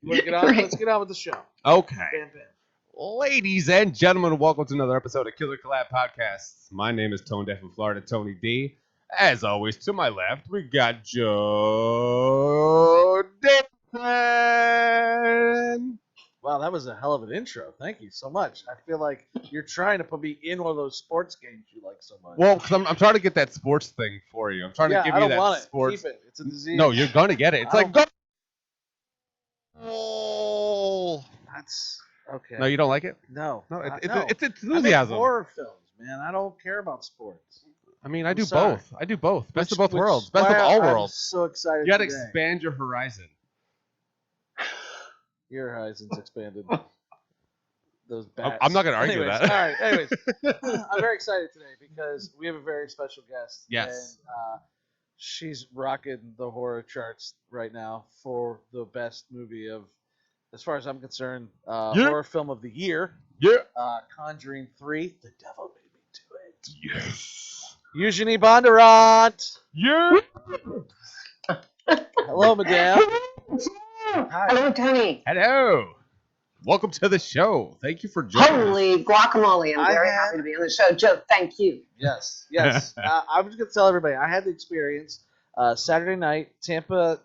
Let's get on with the show. Okay. Bam, bam. Ladies and gentlemen, welcome to another episode of Killer Collab Podcasts. My name is Tone Deaf from Florida, Tony D. As always, to my left, we got Joe Dixon. Wow, that was a hell of an intro. Thank you so much. I feel like you're trying to put me in one of those sports games you like so much. Well, because I'm trying to get that sports thing for you. I'm trying to give I you don't that want sports. Keep it. It's a disease. No, you're going to get it. It's I like, go. That's okay. No, you don't like it? No. No, no. it's I make enthusiasm. horror films, man. I don't care about sports. I mean, I do sorry. both. I do both. Best of both worlds. Best why of all I'm worlds. so excited. You got to today. expand your horizon. Your horizon's expanded. Those bats. I'm not going to argue anyways, that. All right. Anyways, I'm very excited today because we have a very special guest. Yes. And she's rocking the horror charts right now for the best movie of, as far as I'm concerned, horror film of the year. Yeah. Conjuring 3. The devil made me do it. Yes. Eugenie Bondurant. Yeah. Hello, madame. Hi. Hello, Tony. Hello. Welcome to the show. Thank you for joining us. Holy guacamole. I'm very happy to be on the show. Joe, thank you. Yes. I'm just going to tell everybody, I had the experience Saturday night, Tampa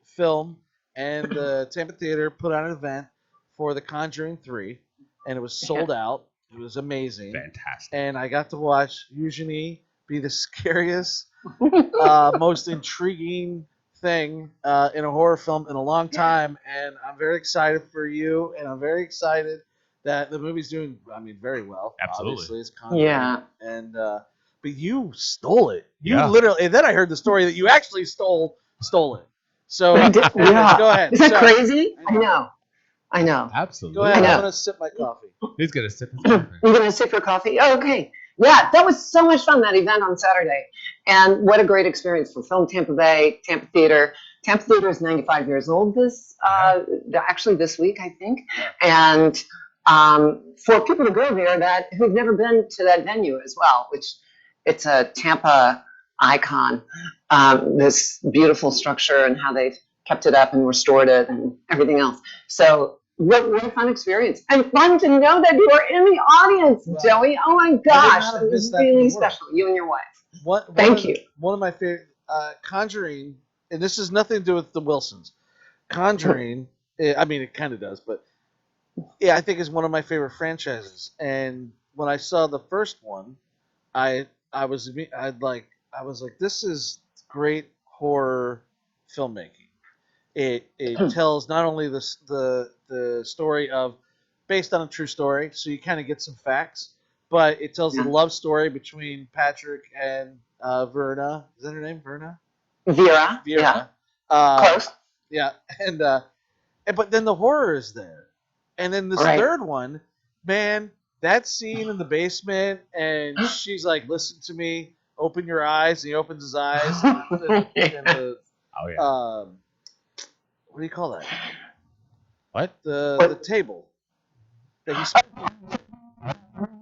Film and the Tampa Theater put on an event for the Conjuring 3, and it was sold out. It was amazing. Fantastic. And I got to watch Eugenie be the scariest, most intriguing thing in a horror film in a long time, and I'm very excited for you, and I'm very excited that the movie's doing, very well. Absolutely. Obviously, it's Conjuring. Yeah. And but you stole it. You Yeah. literally, and then I heard the story that you actually stole it. So I did, yeah. Go ahead. Is that Sorry. crazy? I know. Absolutely. Go ahead. I know. I'm gonna sip my coffee. He's going to sip his You're coffee. going to sip your coffee? Oh, okay. Yeah, that was so much fun, that event on Saturday. And what a great experience for Film Tampa Bay, Tampa Theater. Tampa Theater is 95 years old actually this week, I think. And for people to go there who've never been to that venue as well, which it's a Tampa icon, this beautiful structure and how they've kept it up and restored it and everything else. So what a fun experience. And fun to know that you were in the audience, Wow. Joey. Oh my gosh, not have it was missed that really for the world. special. You and your wife. Thank you. One of my favorite Conjuring, and this has nothing to do with the Wilsons. Conjuring, it kind of does, but yeah, I think is one of my favorite franchises. And when I saw the first one, I was like, this is great horror filmmaking. It tells not only the story of based on a true story, so you kind of get some facts, but it tells the love story between Patrick and Verna. Is that her name, Verna? Vera. Yeah. Close. Yeah, and but then the horror is there, and then this third one, man, that scene in the basement, and she's like, "Listen to me, open your eyes," and he opens his eyes, what do you call that? What? The table. That he's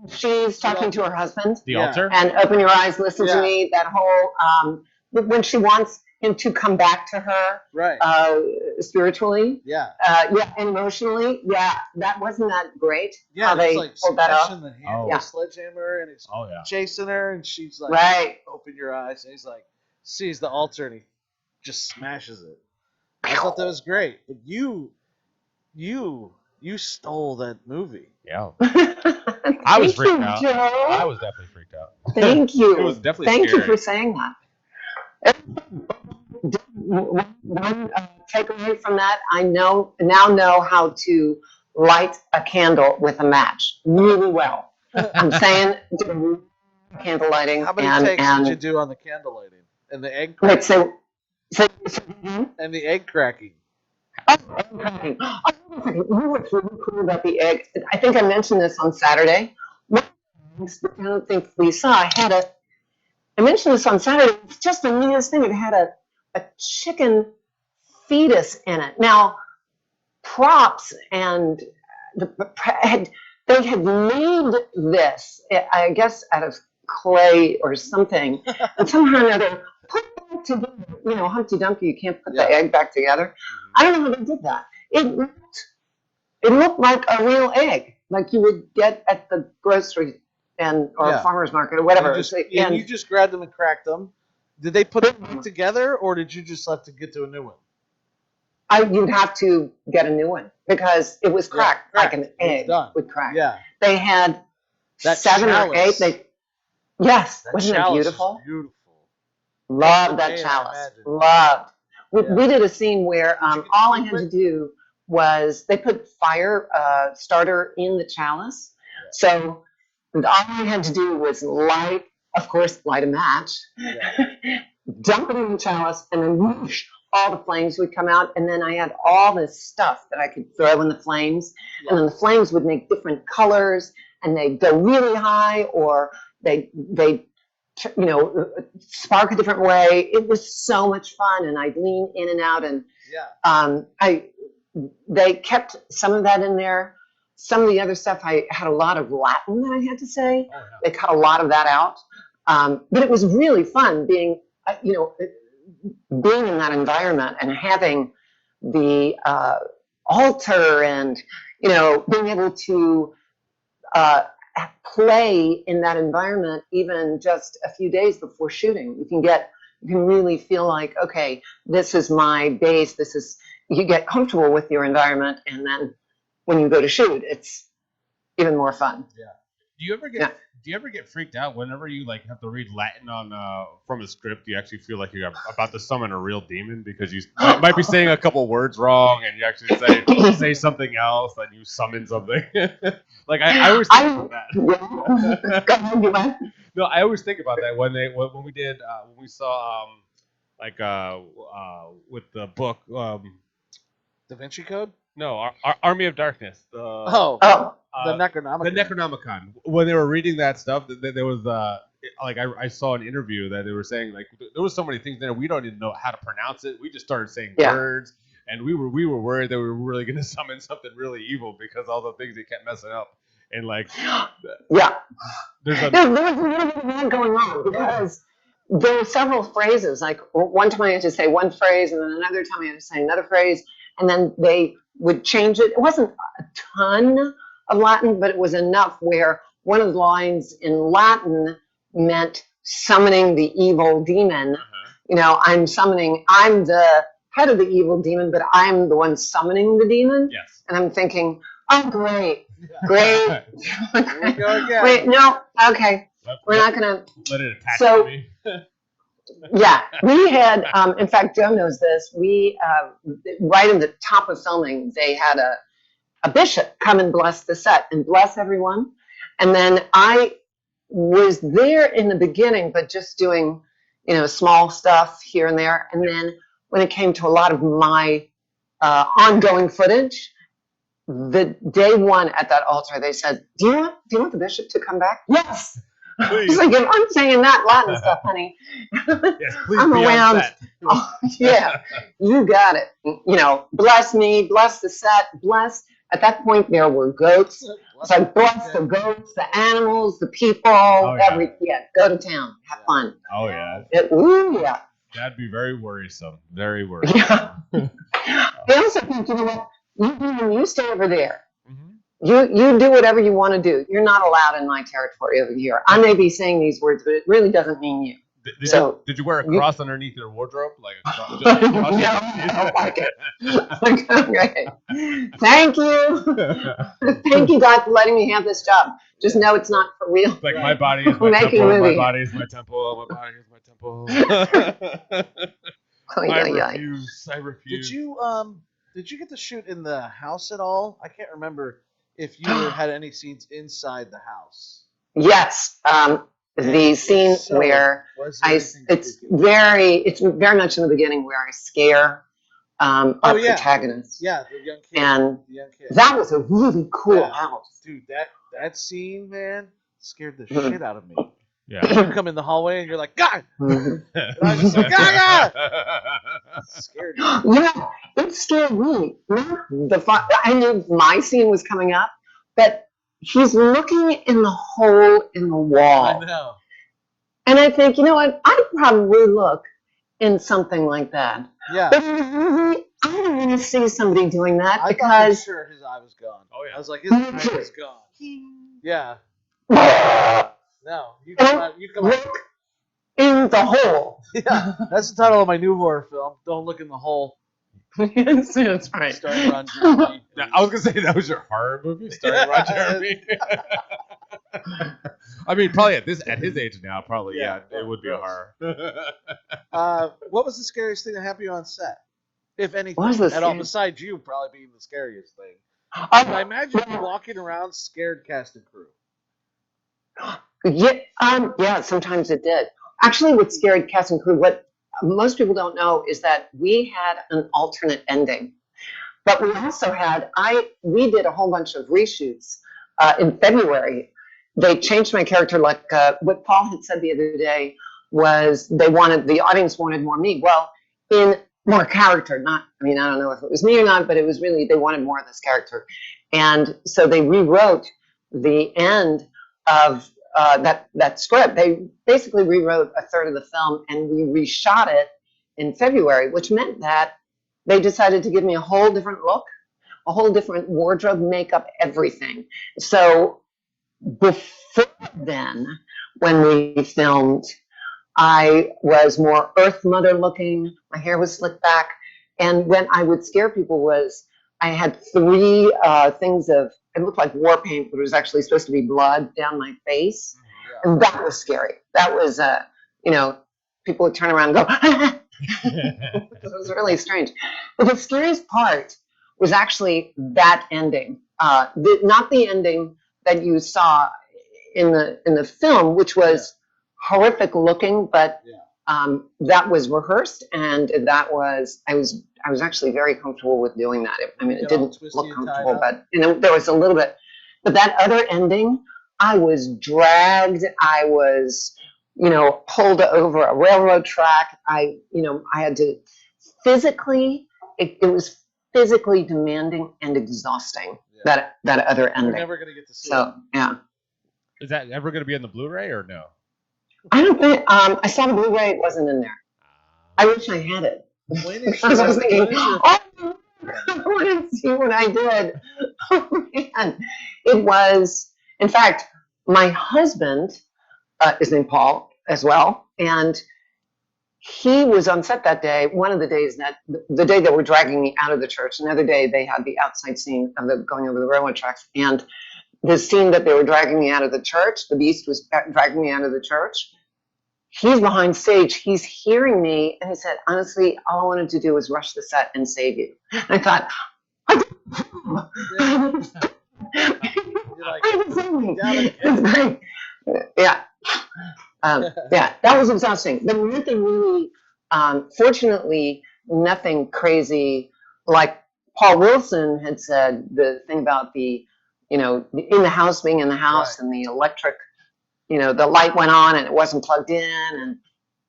She's talking to her husband. The altar? And open your eyes, listen to me. That whole when she wants him to come back to her, right? Spiritually, and emotionally, that wasn't that great. Yeah, how they like pulled that off. the hand with a sledgehammer, and he's chasing her, and she's like, "Open your eyes," and he's like, sees the altar, and he just smashes it. I thought that was great, but you stole that movie. Yeah. I was freaked out. Joe. I was definitely freaked out. Thank you. It was definitely Thank scary. you for saying that. One takeaway from that, I now know how to light a candle with a match really well. I'm saying candle lighting. How many takes did you do on the candle lighting and the egg cracking? And the egg cracking. Egg cracking. You know what's really cool about the egg? I think I mentioned this on Saturday. I don't think Lisa. I mentioned this on Saturday. It's just the neatest thing. It had a chicken fetus in it. Now, props and they had made this, I guess, out of clay or something, and somehow or another put it back together. Humpty Dumpty, you can't put the egg back together. I don't know how they did that. It looked like a real egg, like you would get at the grocery or Yeah. farmer's market or whatever. And you just grabbed them and cracked them. Did they put them back together, or did you just have to get to a new one? You'd have to get a new one because it was cracked, like an egg would crack. Yeah. They had That 7 chalice. or 8. Yes, That wasn't it chalice is beautiful? beautiful. Loved that That's the way I chalice. imagine. Loved. Yeah. We did a scene where Did you get all to I had do to it? do was they put fire starter in the chalice. Yeah. So all I had to do was light a match, Yeah. dump it in the chalice, and then whoosh, all the flames would come out. And then I had all this stuff that I could throw in the flames. Yeah. And then the flames would make different colors, and they'd go really high, or they spark a different way. It was so much fun, and I'd lean in and out, and they kept some of that in there. Some of the other stuff, I had a lot of Latin that I had to say. Oh, yeah. They cut a lot of that out, but it was really fun being in that environment and having the altar, and being able to play in that environment even just a few days before shooting. You can really feel like, okay, this is my base. You get comfortable with your environment, and then when you go to shoot, it's even more fun. Yeah. Do you ever get freaked out whenever you have to read Latin from a script? Do you actually feel like you're about to summon a real demon because you might be saying a couple words wrong, and you actually say something else and you summon something? I always think about that. Go ahead, you mind? No, I always think about that when we saw with the book Da Vinci Code? no Army of Darkness. The Necronomicon. The Necronomicon. When they were reading that stuff, there was I saw an interview that they were saying there was so many things there we don't even know how to pronounce it. We just started saying words, and we were worried that we were really going to summon something really evil because all the things they kept messing up. And there was a little bit of that going on because there were several phrases. Like one time I had to say one phrase, and then another time I had to say another phrase, and then they would change it. It wasn't a ton of Latin, but it was enough where one of the lines in Latin meant summoning the evil demon. I'm the head of the evil demon, but I'm the one summoning the demon. Yes. And I'm thinking, oh, great. Here we go again. Wait, no, okay. We're not going to. Let it attach to me. Yeah, we had, in fact, Joe knows this, we, right in the top of filming, they had a bishop come and bless the set and bless everyone. And then I was there in the beginning, but just doing, small stuff here and there. And then when it came to a lot of my ongoing footage, the day one at that altar, they said, do you want the bishop to come back? Yes. Please. Like, if I'm saying that Latin stuff, honey, yes, please I'm be around. On set. Oh, yeah, you got it. Bless me, bless the set, bless. At that point, there were goats. So I bless the goats, the animals, the people, go to town, have fun. Oh, yeah. Yeah. That'd be very worrisome. Very worrisome. Yeah. I also think, you stay over there. Mm-hmm. You do whatever you want to do. You're not allowed in my territory over here. I may be saying these words, but it really doesn't mean you. Did you wear a cross underneath your wardrobe? Like a cross? No, I don't like it. Okay. Thank you. Thank you, God, for letting me have this job. Just know it's not for real. It's like my body is my Making temple. a movie. My body is my temple. My body is my temple. I refuse. Did you get to shoot in the house at all? I can't remember if you had any scenes inside the house. Yes. The scene where it's very much in the beginning where I scare our protagonist. Yeah, the young kid. And the young kid. that was a really cool house. Dude, that scene, man, scared the shit out of me. Yeah. You come in the hallway and you're like, God! Mhm. And I was just like, God! Scared me. Yeah, it scared me. I knew my scene was coming up, but he's looking in the hole in the wall. I know. And I think, you know what? I'd probably look in something like that. Yeah. But he was really I don't want to see somebody doing that I thought for because sure his eye was gone. Oh, yeah. I was like, his eye is gone. Yeah. No, you come out. You come out. look in the hole. Yeah, that's the title of my new horror film. Don't look in the hole. Yes, that's right. Starring Ron Jeremy. Now, I was gonna say that was your horror movie starring Ron Jeremy. I mean, probably at his age now, probably Yeah. it would be a horror. What was the scariest thing that happened to you on set, if anything? What was the At all, scariest- besides you probably being the scariest thing. I imagine you walking around scared cast and crew. Yeah, sometimes it did. Actually, what scared cast and crew, what most people don't know is that we had an alternate ending. But we also had, we did a whole bunch of reshoots in February. They changed my character, like what Paul had said the other day was the audience wanted more me. Well, in more character, I don't know if it was me or not, but it was really, they wanted more of this character. And so they rewrote the end of that script. They basically rewrote a third of the film and we reshot it in February, which meant that they decided to give me a whole different look, a whole different wardrobe, makeup, everything. So before then, when we filmed, I was more Earth Mother looking. My hair was slicked back. And when I would scare people I had three things it looked like war paint, but it was actually supposed to be blood down my face. Yeah. And that was scary. That was, people would turn around and go, it was really strange. But the scariest part was actually that ending. Not the ending that you saw in the film, which was horrific looking, but that was rehearsed, and that was I was actually very comfortable with doing that. It didn't look comfortable, but there was a little bit. But that other ending, I was dragged. I was, pulled over a railroad track. I had to physically. It was physically demanding and exhausting. Yeah. That other ending. We're never gonna get to see it. So yeah. Is that ever going to be on the Blu-ray or no? I don't think I saw the Blu-ray. It wasn't in there. I wish I had it. When is Because I was thinking, when is your- I want to see what I did. Oh man, it was. In fact, my husband is named Paul as well, and he was on set that day. One of the days the day that were dragging me out of the church. Another day they had the outside scene of going over the railroad tracks, and the scene that they were dragging me out of the church. The beast was dragging me out of the church. He's behind stage. He's hearing me, and he said, "Honestly, all I wanted to do was rush the set and save you." And I thought, "It's great." Yeah, yeah, that was exhausting. But nothing really. Fortunately, nothing crazy. Like Paul Wilson had said, the thing about the in the house being in the house, right, and the electric. The light went on and it wasn't plugged in, and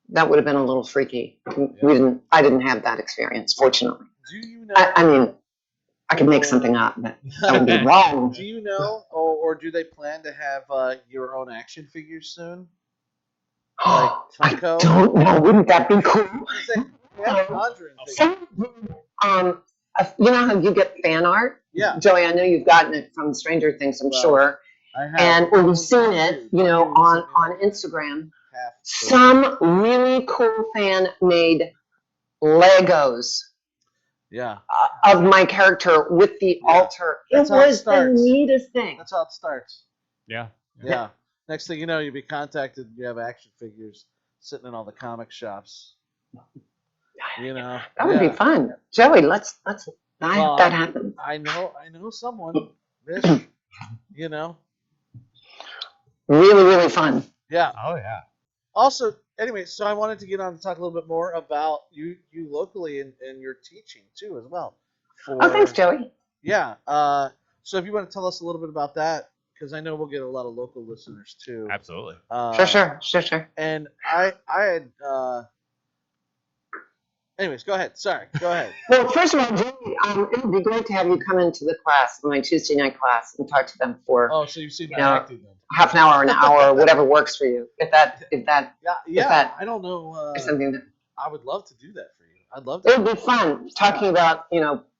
that would have been a little freaky. Yeah. I didn't have that experience, fortunately. Do you know? I could make something up, but that would be wrong. Do you know, or do they plan to have your own action figures soon? Like I don't know. Wouldn't that be cool? Conjuring you know how you get fan art? Yeah. Joey, I know you've gotten it from Stranger Things, I'm sure. I have. And we've seen it, on Instagram. Some really cool fan made Legos. Yeah. Of my character with the altar. It was the neatest thing. That's how it starts. Yeah. Yeah. Next thing you know, you'll be contacted. You have action figures sitting in all the comic shops. That would be fun, Joey. Let's that happen. I know someone. Really, really fun. Yeah. Oh yeah. Also, anyway, so I wanted to get on to talk a little bit more about you locally and your teaching too as well. Thanks, Joey. Yeah. So if you want to tell us a little bit about that, because I know we'll get a lot of local listeners too. Absolutely. Sure. And I had. Anyways, go ahead. Sorry, go ahead. Well, first of all, Joey, it would be great to have you come into the class, my Tuesday night class, and talk to them for. Oh, so you've seen my acting then? Half an hour, whatever works for you. If that. Yeah. I don't know. Something that I would love to do that for you. I'd love It to. would be fun talking about,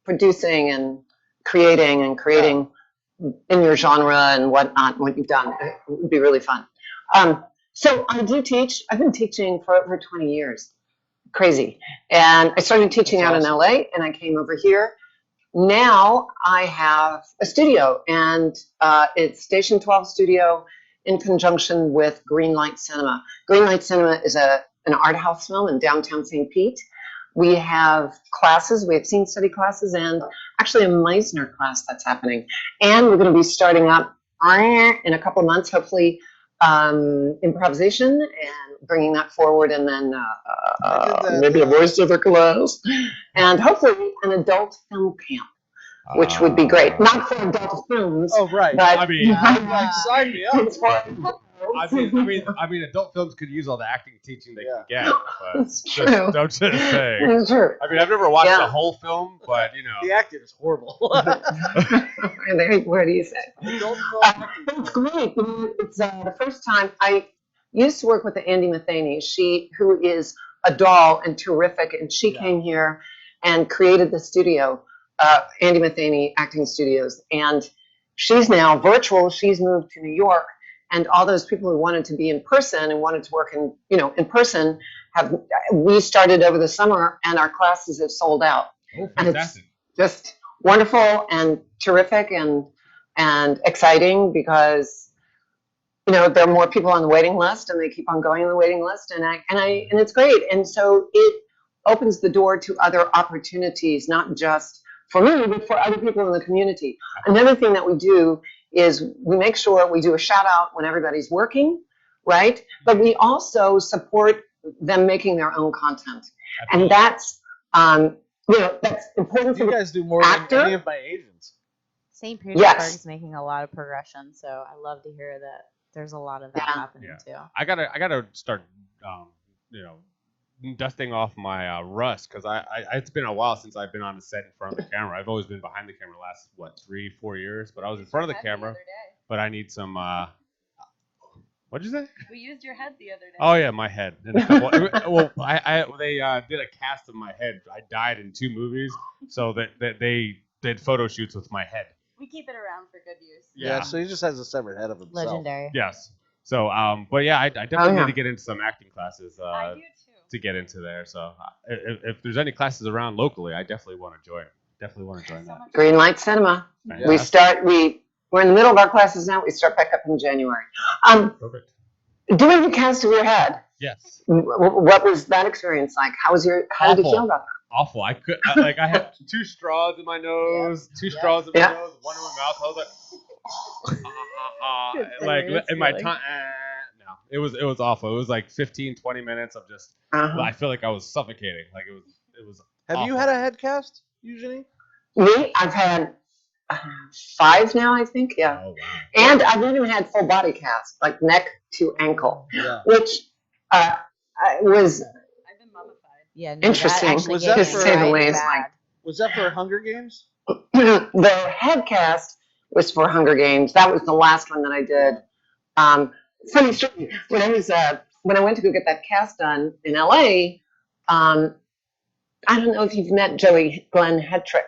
producing and creating in your genre and whatnot, what you've done. It would be really fun. So I do teach. I've been teaching for over 20 years. Crazy. And I started teaching That's out awesome. in LA, and I came over here. Now I have a studio, and it's Station 12 Studio in conjunction with Greenlight Cinema. Greenlight Cinema is an art house film in downtown St. Pete. We have classes, we have scene study classes, and actually a Meisner class that's happening. And we're going to be starting up in a couple of months, hopefully, improvisation and bringing that forward, and then maybe a voiceover class, and hopefully an adult film camp, which would be great. Not for adult films. Oh, right. But I mean, sign me up. it's for I mean, adult films could use all the acting teaching they can get, but It's true. don't just say. It's true. I mean, I've never watched Yeah. the whole film, but The acting is horrible. What do you say? Adult film But it's great. It's the first time I used to work with Andy Matheny, who is a doll and terrific, and she came here and created the studio, Andy Matheny Acting Studios, and she's now virtual. She's moved to New York, and all those people who wanted to be in person and wanted to work in person we started over the summer, and our classes have sold out. oh, And it's fantastic! just wonderful and terrific and exciting, because there are more people on the waiting list, and they keep on going on the waiting list, and it's great. And so it opens the door to other opportunities, not just for me, but for other people in the community. Another thing that we do is we make sure we do a shout out when everybody's working, right? But we also support them making their own content. And that's that's important for You the guys do more actor? than any of my agents. St. Petersburg Yes. is making a lot of progression, so I love to hear that there's a lot of that Yeah. happening too. I gotta start, dusting off my rust, because it's been a while since I've been on the set in front of the camera. I've always been behind the camera the last 3-4 years, but I was in front of the camera. But I need some. What'd you say? We used your head the other day. Oh yeah, my head. And a couple, they did a cast of my head. I died in 2 movies, so that they did photo shoots with my head. We keep it around for good use. Yeah, so he just has a separate head of himself. Legendary. Yes. So, but yeah, I definitely yeah. need to get into some acting classes I do too. to get into there. So, if there's any classes around locally, I definitely want to join. Definitely want to join that. Greenlight Cinema. Fantastic. We're in the middle of our classes now. We start back up in January. Perfect. Doing the cast of your head. Yes. What was that experience like? How did you Awful. feel about Awful. I had 2 straws in my nose, 2 straws in my nose, one in my mouth. I was like, in my tongue. No, it was awful. It was like 15-20 minutes of just. that? I feel like I was suffocating. Like it was. Have you awful. had a head cast, Eugenie? Me, I've had 5 now, I think. Yeah. Oh wow. And I've even had full body cast, like neck to ankle, Yeah. which was I've been mummified. Yeah, no, Interesting. That actually Was gave that me for- to say the really least, bad. Was that for Hunger Games? the head cast was for Hunger Games. That was the last one that I did. Funny story. When I went to go get that cast done in LA, I don't know if you've met Glenn Hetrick.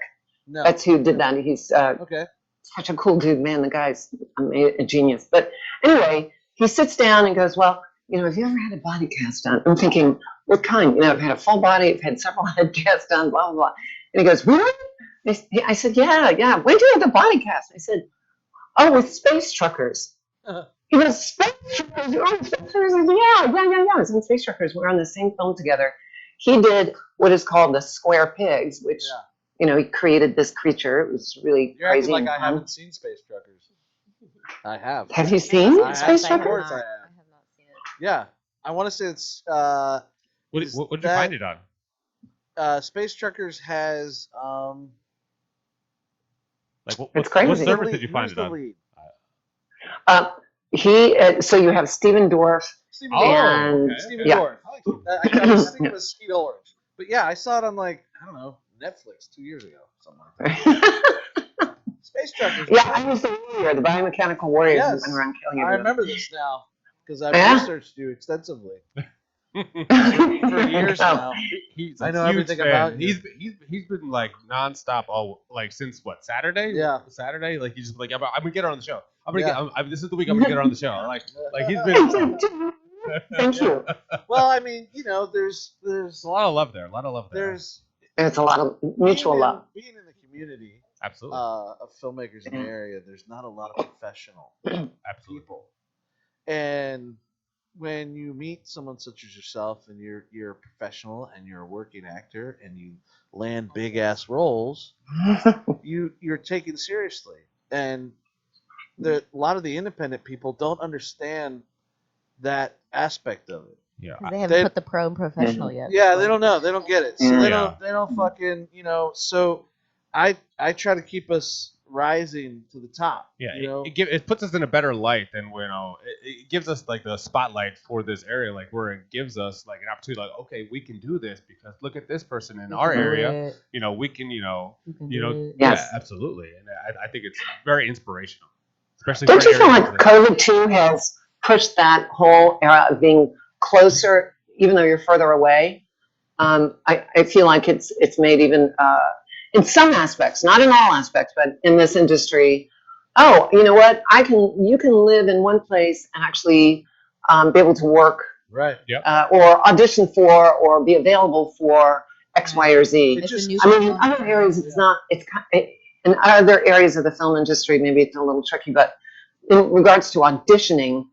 No. That's who did that. He's Okay. such a cool dude, man. The guy's a genius. But anyway, he sits down and goes, well, have you ever had a body cast done? I'm thinking, what kind? I've had a full body. I've had several head casts done, blah, blah, blah. And he goes, really? I said, yeah. When did you have the body cast? I said, oh, with Space Truckers. He goes, Space Truckers? You're on Space Truckers? I said, yeah. I was in Space Truckers. We're on the same film together. He did what is called the Square Pigs, which, he created this creature. It was really You're crazy. acting like and I fun. haven't seen Space Truckers. I have. Have you seen I Space have. I have Truckers? not. I have. I have not seen it. Yeah. I want to say it's What did you find it on? Space Truckers has Like what It's crazy. What Who's service did you find who's it the on? lead? So you have Steven Dorff. Stephen Oh, Dorff. and okay. Stephen yeah. Dorff. I was thinking of Sweet Orange. But yeah, I saw it on I don't know, Netflix 2 years ago. Something like that. Space Truckers. Yeah, I was the warrior, the biomechanical warrior who Yes. went around killing I everyone. remember this now because I've Yeah? researched you extensively for years now. he's I a know huge everything fan. about you. He's been like nonstop all like since what, Saturday? Yeah. Saturday. Like he's just like I'm gonna get her on the show. I'm gonna Yeah. get. this is the week I'm gonna get her on the show. Like he's been. Thank you. Well, I mean, there's There's a lot of love there. A lot of love there. there's There's a lot of mutual love. being in the community Absolutely. of filmmakers in the area. There's not a lot of professional Absolutely. people, and when you meet someone such as yourself, and you're a professional and you're a working actor, and you land big ass roles, you're taken seriously, and a lot of the independent people don't understand that aspect of it. Yeah. 'Cause they haven't put the pro and professional yet. Yeah, they don't know. They don't get it. So Yeah. they don't fucking, so I try to keep us rising to the top. Yeah, You know? it puts us in a better light than it gives us like the spotlight for this area, like where it gives us like an opportunity, like okay, we can do this because look at this person in our area. We can, Yes. yeah, absolutely, and I think it's very inspirational, especially. Don't for you feel like areas that- COVID too has pushed that whole era of being closer, even though you're further away? I feel like it's made even in some aspects, not in all aspects, but in this industry. Oh, you know what? You can live in one place and actually be able to work Right. or audition for or be available for X, Y, or Z. It just- I mean, in other areas, it's not. In other areas of the film industry, maybe it's a little tricky, but in regards to auditioning,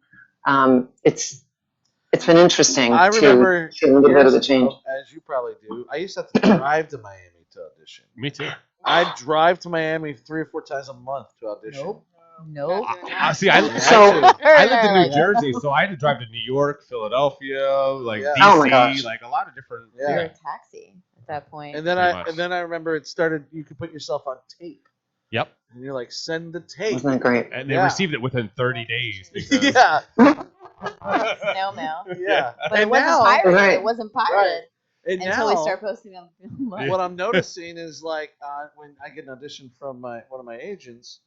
it's been interesting I remember to see a little bit of the years change. ago, as you probably do. I used to have to drive to Miami to audition. Me too. I'd drive to Miami 3 or 4 times a month to audition. Nope. See, I lived in New Jersey, so I had to drive to New York, Philadelphia, like Yeah. DC, Oh my gosh. like a lot of different. Yeah. You're a taxi at that point. And then Pretty much. I remember it started. You could put yourself on tape, Yep. and you're like, send the tape. Wasn't that great? And they Yeah. received it within 30 days. Because, Yeah, Snail mail. yeah. But it And wasn't now, pirated. Right. It wasn't pirated and until now, we start posting on film. what I'm noticing is like when I get an audition from one of my agents,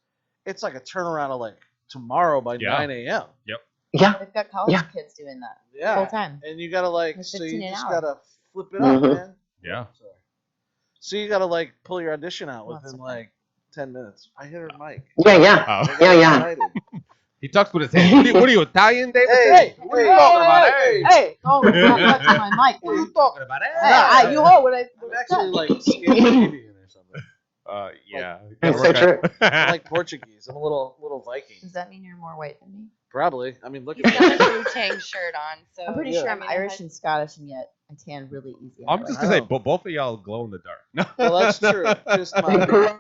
it's like a turnaround of like tomorrow by Yeah. 9 a.m. Yeah. They've got college Yeah. kids doing that Yeah, full time. and you gotta like, It's so 15 you an just hour. gotta flip it up, Mhm. man. Yeah. Sorry. So you gotta like pull your audition out Not within so like 10 minutes. I hit her mic. Yeah, yeah. Oh. I got Yeah. excited. He talks with his hands. What are you, Italian, David? Hey, what are you talking about? Hey, Hey, oh, not touching my mic. what are you talking about? Hey, you heard what I I'm actually like Scandinavian or something. Yeah. That's so true. I'm like Portuguese. I'm a little Viking. Does that mean you're more white than me? Probably. I mean, look He's at got me. a Wu-Tang shirt on, so I'm pretty Yeah. sure I I'm mean, Irish and Scottish, and yet I tan really easy. I'm just gonna say, both of y'all glow in the dark. No. Well, that's true. Just my.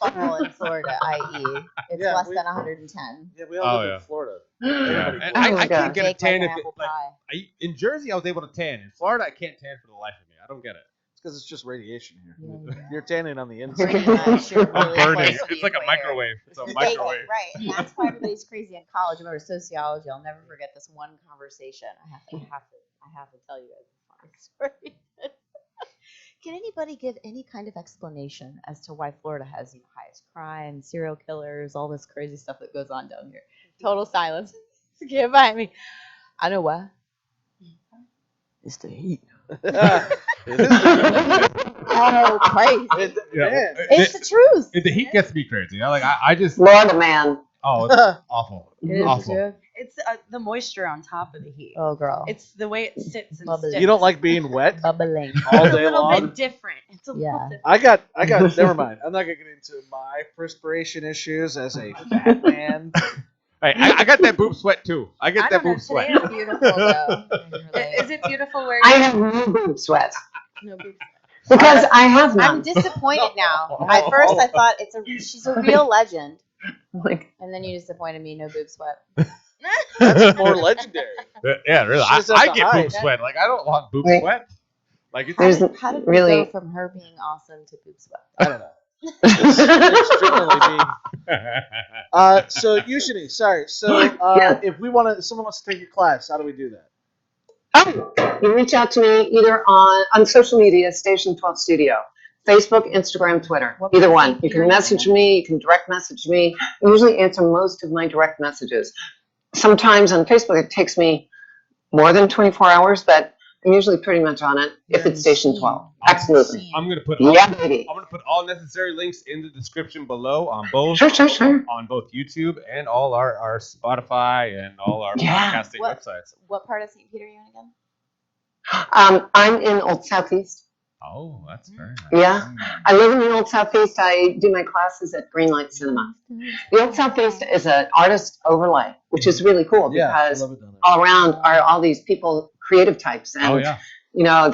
Buffalo in Florida, i.e., it's Yeah, less we- than 110. Yeah, we all live yeah. in Florida. Yeah. Everybody And glows. Oh my I can't God. get a Baked tan like if an it, apple like pie. in Jersey I was able to tan. In Florida I can't tan for the life of me. I don't get it. It's because it's just radiation here. Yeah, yeah. You're tanning on the Pretty inside. much, you're I'm really burning. close to the It's like a equator. microwave. It's a They- microwave. Right, and that's why everybody's crazy in college. I remember sociology. I'll never forget this one conversation. I have to tell you guys a funny story. Can anybody give any kind of explanation as to why Florida has highest crime, serial killers, all this crazy stuff that goes on down here? Total silence. Get by me. I know why. It's the heat. It is the- Oh, crazy. Yeah. Man. It's the truth. The heat gets me crazy. I just Florida man. oh, it's awful. It is the Awful. truth. it's the moisture on top of the heat. Oh, girl. It's the way it sits and Bubbly. sticks. You don't like being wet bubbling. all It's a day little long? bit different. It's a Yeah. little different. I got. Never mind. I'm not gonna get into my perspiration issues as a fat man. Hey, I got that boob sweat too. I get I that don't know, boob sweat. It's beautiful, though. Is it beautiful where I you have no boob sweat no boobs? because I have I'm none. disappointed now. At first, I thought she's a real legend, Like, and then you disappointed me. No boob sweat. That's more legendary. Yeah, really. She just has I to get hide. boob sweat. Like I don't want boob Right. sweat. Like it's There's How did we really- go from her being awesome to boob sweat? I don't know. It's generally mean. So Eugenie, sorry. So Yeah. if someone wants to take your class, how do we do that? Oh, you reach out to me either on social media, Station 12 Studio, Facebook, Instagram, Twitter, What either was one. the You can theory? message me, you can direct message me. I usually answer most of my direct messages. Sometimes on Facebook it takes me more than 24 hours, but I'm usually pretty much on it if You're it's station in 12. scene. Absolutely. I'm gonna put Yeah, baby. I'm gonna put all necessary links in the description below on both Sure. on both YouTube and all our Spotify and all our Yeah. podcasting What- websites. What part of St. Peter are you in again? I'm in Old Southeast. Oh, that's very nice. Yeah. I live in the Old Southeast. I do my classes at Greenlight Cinema. The Old Southeast is an artist overlay, which is really cool Yeah, I because love it down there. all around are all these people, creative types. And, Oh yeah. you know,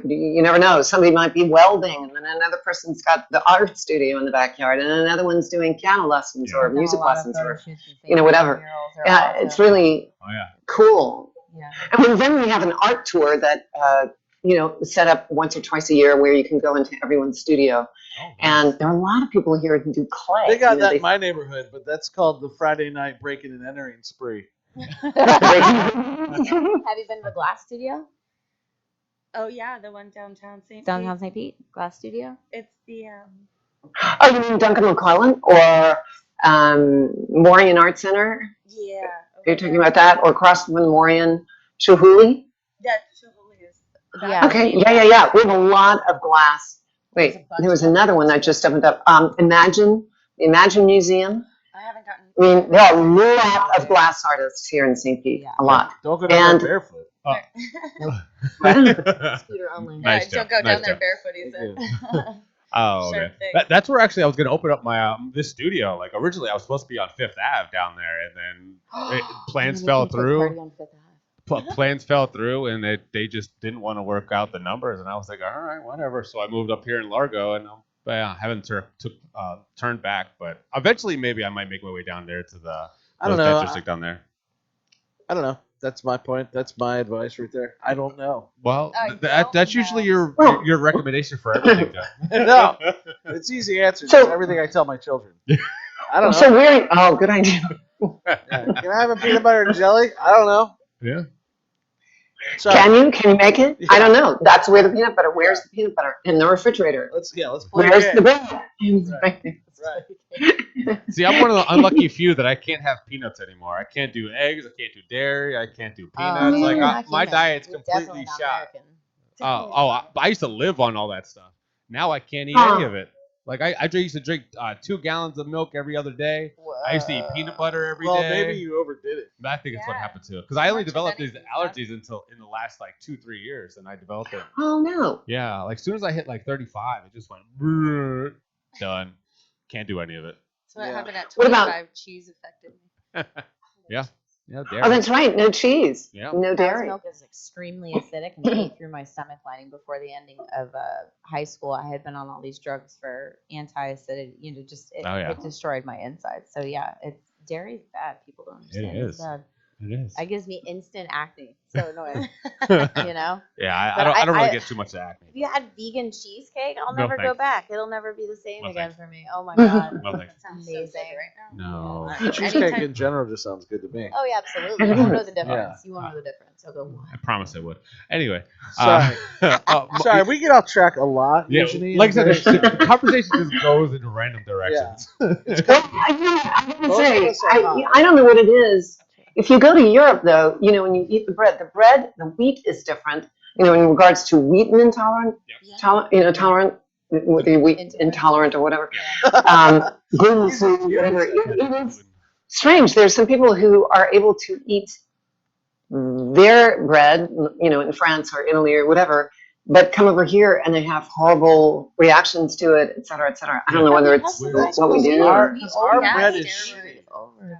you never know. Somebody might be welding, and then another person's got the art studio in the backyard, and another one's doing piano lessons Yeah. or I've done a music lot of lessons photo or, shoots and you know, things. whatever. Murals are Yeah, awesome. it's really Oh yeah. cool. Yeah. And then we have an art tour that, you know, set up once or twice a year where you can go into everyone's studio. Oh, nice. And there are a lot of people here who do clay. They got You know, that in my neighborhood, but that's called the Friday night breaking and entering spree. Have you been to the Glass Studio? Oh yeah, the one downtown St. Downtown Pete. St. Pete? Glass Studio? It's the Oh, you mean Duncan McClellan or Moraine Art Center? yeah. You're talking about that? Or across from Moraine, Chihuly? That's Chevaliers. Yeah. Okay, yeah. We have a lot of glass. There's a Wait, bunch there was of another one that ones. just opened up. The Imagine Museum. I haven't gotten. I mean, there are a lot of glass artists here in St. Pete. Yeah. A lot. Don't go down And- there barefoot. Scooter only. Nice Don't job, go nice down there job. barefoot, he said. Oh Sure man, thing. that's where actually I was gonna open up my this studio. Like originally I was supposed to be on Fifth Ave down there, and then plans fell through. Plans fell through, and they just didn't want to work out the numbers. And I was like, all right, whatever. So I moved up here in Largo, and I haven't turned back. But eventually, maybe I might make my way down there to the I don't those know. district down there. I don't know. That's my point. That's my advice right there. I don't know. Well, I that's don't usually know. your recommendation for everything, Jeff. No. It's easy answer. So- It's everything I tell my children. I don't know. So good idea. Yeah. Can I have a peanut butter and jelly? I don't know. Yeah. Sorry. Can you make it? Yeah. I don't know. That's where the peanut butter. Where's the peanut butter? In the refrigerator. Let's play Where's a the game. bread? Right. See, I'm one of the unlucky few that I can't have peanuts anymore. I can't do eggs. I can't do dairy. I can't do peanuts. yeah, like you're not my human. diet's You're completely definitely not shot. American. I used to live on all that stuff. Now I can't eat Huh. any of it. Like I used to drink 2 gallons of milk every other day. I used to eat peanut butter every day. Well, maybe you overdid it. I think it's what Yeah. happened too. Because I only Much of developed these anything, yeah. allergies until in the last like 2-3 years, and I developed it. Oh no. Yeah, like as soon as I hit like 35, it just went "Brrr," done. Can't do any of it. So what Yeah. happened at What about- 25? Cheese affected me. Yeah, dairy. Oh, that's right. No cheese. Yeah. No Cow's dairy. milk is extremely acidic and ate through my stomach lining before the ending of high school. I had been on all these drugs for anti-acidity. It destroyed my insides. So yeah, dairy's bad. People don't understand. is. It's bad. It is. It gives me instant acne. So annoying. You know. Yeah, But I don't really I- get too much acne. If you had vegan cheesecake, I'll No never go thanks. back. It'll never be the same No again thanks. for me. Oh my god. No thanks. That sounds so Amazing. good right now. No. Cheesecake Anytime- in general just sounds good to me. Oh yeah, absolutely. You won't know the difference. You won't know the difference. I'll go. I promise I would. Anyway. Sorry. uh, Sorry, we get off track a lot. Yeah, Eugenie, like I and said, the conversation just goes in random directions. Well, I gotta Both say, of us are hot. I don't know what it is. If you go to Europe, though, you know, when you eat the the wheat is different. You know, in regards to wheat intolerant, tolerant, whether you're wheat intolerant or whatever, gluten free, whatever. It is strange. There's some people who are able to eat their bread, you know, in France or Italy or whatever, but come over here and they have horrible reactions to it, et cetera, et cetera. I don't know whether it's Weird. what we do. Our Yeah, bread is steroids. shit.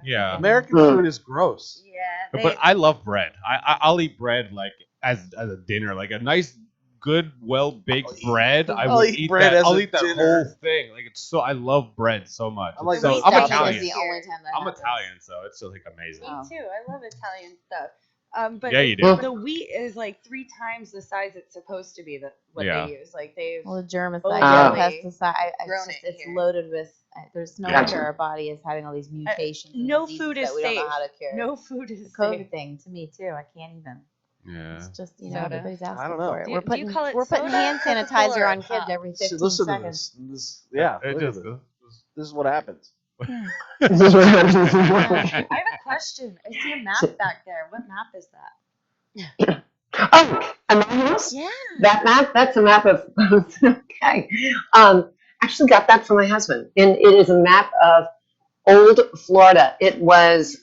Yeah. American Mm. food is gross. Yeah. But I love bread. I'll eat bread like as a dinner, like a nice, good, well baked bread. I'll would eat bread as I'll a eat that dinner. whole thing. Like I love bread so much. I'm like so those I'm stuff Italian. Is the only time that I'm happens. Italian, so it's just like amazing. Me Oh. too. I love Italian stuff. But Yeah, you do. the wheat is like 3 times the size it's supposed to be. What Yeah. they use, like they've. Well, the germicide, Oh, yeah, really pesticide, grown it's it here. loaded with. There's no Gotcha. wonder our body is having all these mutations. and no diseases food is that we don't know safe. how to cure. No food the is COVID safe. thing to me too. I can't even. Yeah. It's just Soda. everybody's asking don't know. for it. Do we're you putting call it we're putting soda, hand Coca-Cola, sanitizer or on kids pop? every 15 Listen to seconds. this. Yeah, It look at just this. This is what happens. I have a question. I see a map back there. What map is that? Oh, and my house? Yeah. That map, that's a map of, okay. Actually got that from my husband. And it is a map of old Florida. It was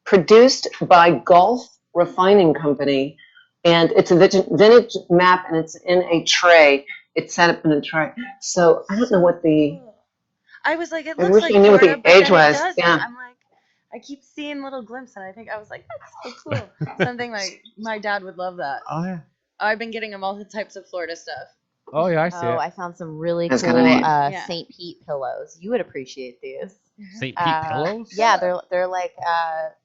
produced by Gulf Refining Company. And it's a vintage map and it's in a tray. It's set up in a tray. So I don't know what the, I was like, it I looks wish like I knew what Florida, the but age then it was. doesn't. Yeah. I'm like, I keep seeing little glimpses, and I think I was like, that's so cool. Something like my dad would love that. Oh yeah. I've been getting him all the types of Florida stuff. Oh yeah, I see Oh, it. I found some really That's cool kinda neat. Yeah. St. Pete pillows. You would appreciate these. St. Pete pillows. Yeah, they're like They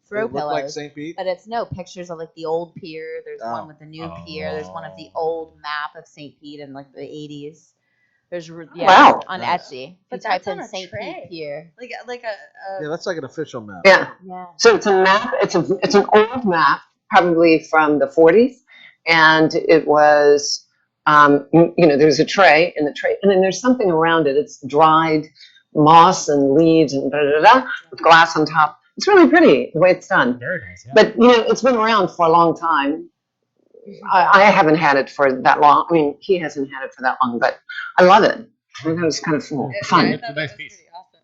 throw look pillows. like St. Pete. But it's pictures of like the old pier. There's Oh. one with the new pier. There's one of the old map of St. Pete in like the 80s. There's Wow. on Nice. Etsy. But You type that's on in a St. tray. Pete Pier. Like a Yeah, that's like an official map. Yeah. Yeah. So it's a map. It's an old map, probably from the 40s, and it was, there's a tray in the tray, and then there's something around it. It's dried moss and leaves and with glass on top. It's really pretty the way it's done. Very nice. Yeah. But it's been around for a long time. I haven't had it for that long. I mean, he hasn't had it for that long, but I love it. I think it was kind of fun. Yeah, Fun. I it's a thought nice that was piece. pretty awesome.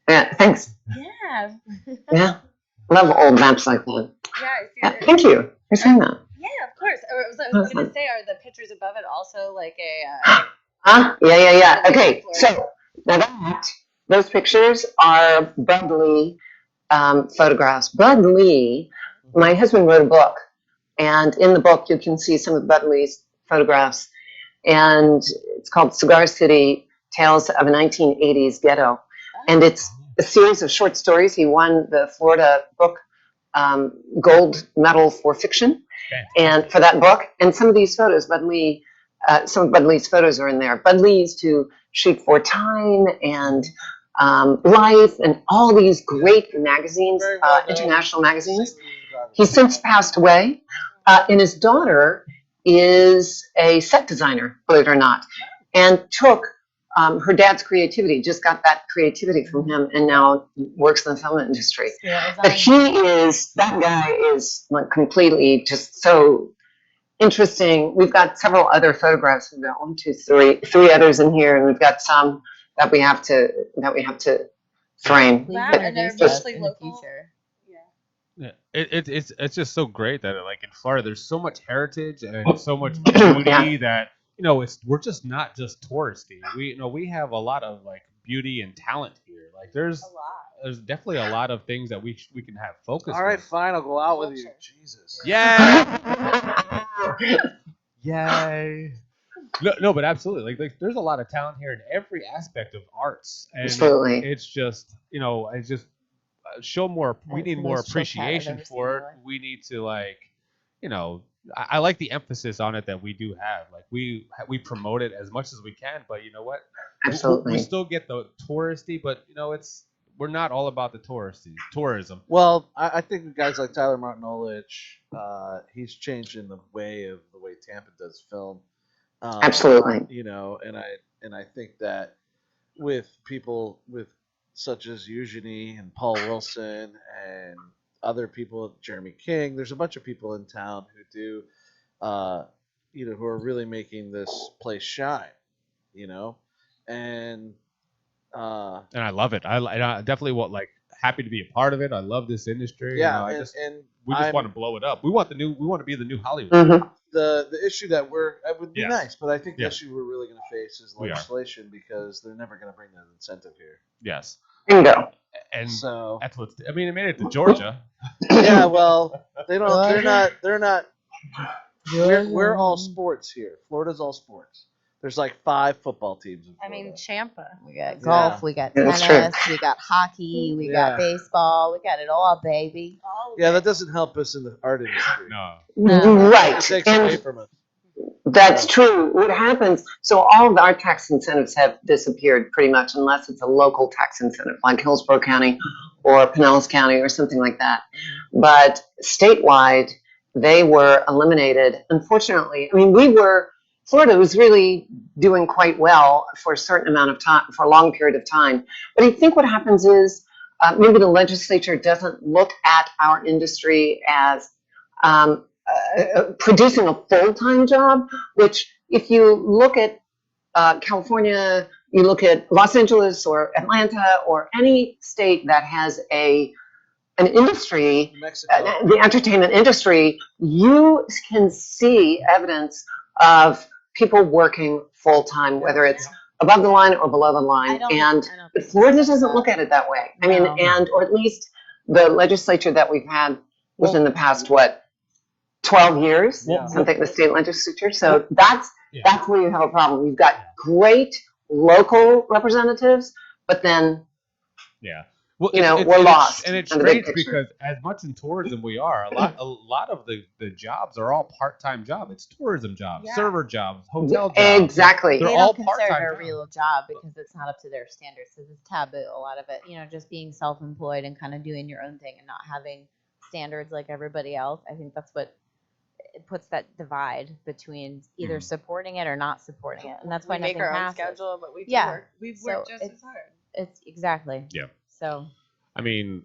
Yeah, thanks. Yeah. Yeah, love old maps like that. Yeah, I see Yeah, it. thank you for saying that. Yeah, of course. I was Awesome. going to say, are the pictures above it also like a? Yeah. Okay, so now those pictures are Bud Lee photographs. Bud Lee, my husband wrote a book, and in the book you can see some of Bud Lee's photographs, and it's called Cigar City: Tales of a 1980s Ghetto, and it's a series of short stories. He won the Florida Book Gold Medal for fiction, and for that book, and some of these photos, some of Bud Lee's photos are in there. Bud Lee used to shoot for Time and Life and all these great magazines, Very well known. international magazines. St. Louis photographer. He's since passed away, and his daughter is a set designer, believe it or not, and took her dad's creativity, just got that creativity from him, and now works in the film industry. But that guy is like completely just so interesting. We've got several other photographs. We've got 1, 2, 3, three others in here, and we've got some that we have to frame. Please Wow, and they're introduce us mostly in the local. future. Yeah. Yeah, it's just so great that like in Florida, there's so much heritage and so much beauty Yeah. that we're just not just touristy. We have a lot of like beauty and talent here. Like there's A lot. there's definitely a lot of things that we can have focus. All right, with. fine. I'll go out with you. Jesus. Yeah. Yay. No, but absolutely. Like there's a lot of talent here in every aspect of arts, and Absolutely. it's just it's just show more. We That's need the more most chill cat I've appreciation ever seen for in it. my life. We need to I like the emphasis on it that we do have. Like we promote it as much as we can, but you know what? Absolutely. We still get the touristy, but we're not all about the tourism. Well, I think guys like Tyler Martinolich, he's changing the way Tampa does film. Absolutely. And I think that with people with such as Eugenie and Paul Wilson and other people, Jeremy King, there's a bunch of people in town who do, who are really making this place shine, and And I love it. I definitely happy to be a part of it. I love this industry. yeah, We just I'm- want to blow it up. We want to be the new Hollywood. Mhm. the issue that it would be Yes. nice, but I think the Yeah. issue we're really going to face is We are. legislation because they're never going to bring that incentive here. Yes. Bingo. And So that's what it made it to Georgia. yeah, well, they don't. They're not. We're all sports here. Florida's all sports. There's like 5 football teams in I Florida. mean, Champa. We got golf, we got Yeah, that's tennis, we got hockey, we Yeah. got baseball, we got it all, baby. Yeah, that doesn't help us in the art industry. No. No. Right. It takes away And from us. that's true. What happens, so all of our tax incentives have disappeared pretty much unless it's a local tax incentive like Hillsborough County or Pinellas County or something like that. But statewide, they were eliminated. Unfortunately, I mean, Florida was really doing quite well for a certain amount of time, for a long period of time. But I think what happens is maybe the legislature doesn't look at our industry as producing a full-time job, which if you look at California, you look at Los Angeles or Atlanta or any state that has an industry, Mexico. the entertainment industry, you can see evidence of people working full-time, whether it's above the line or below the line. But Florida doesn't look at it that way. I mean, or at least the legislature that we've had within the past, 12 years, something, the state legislature. So that's where you have a problem. You've got great local representatives, but then well, we're lost. And it's strange because as much in tourism we are, a lot of the jobs are all part-time jobs. It's tourism jobs, server jobs, hotel jobs. Exactly. They're They all don't consider part-time it a real job because it's not up to their standards. Because it's taboo. A lot of it, just being self-employed and kind of doing your own thing and not having standards like everybody else. I think that's what it puts that divide between either supporting it or not supporting it, and that's why we make nothing our own passes. schedule, but we do Yeah. work. We've So worked just as hard. It's exactly. Yeah. So I mean,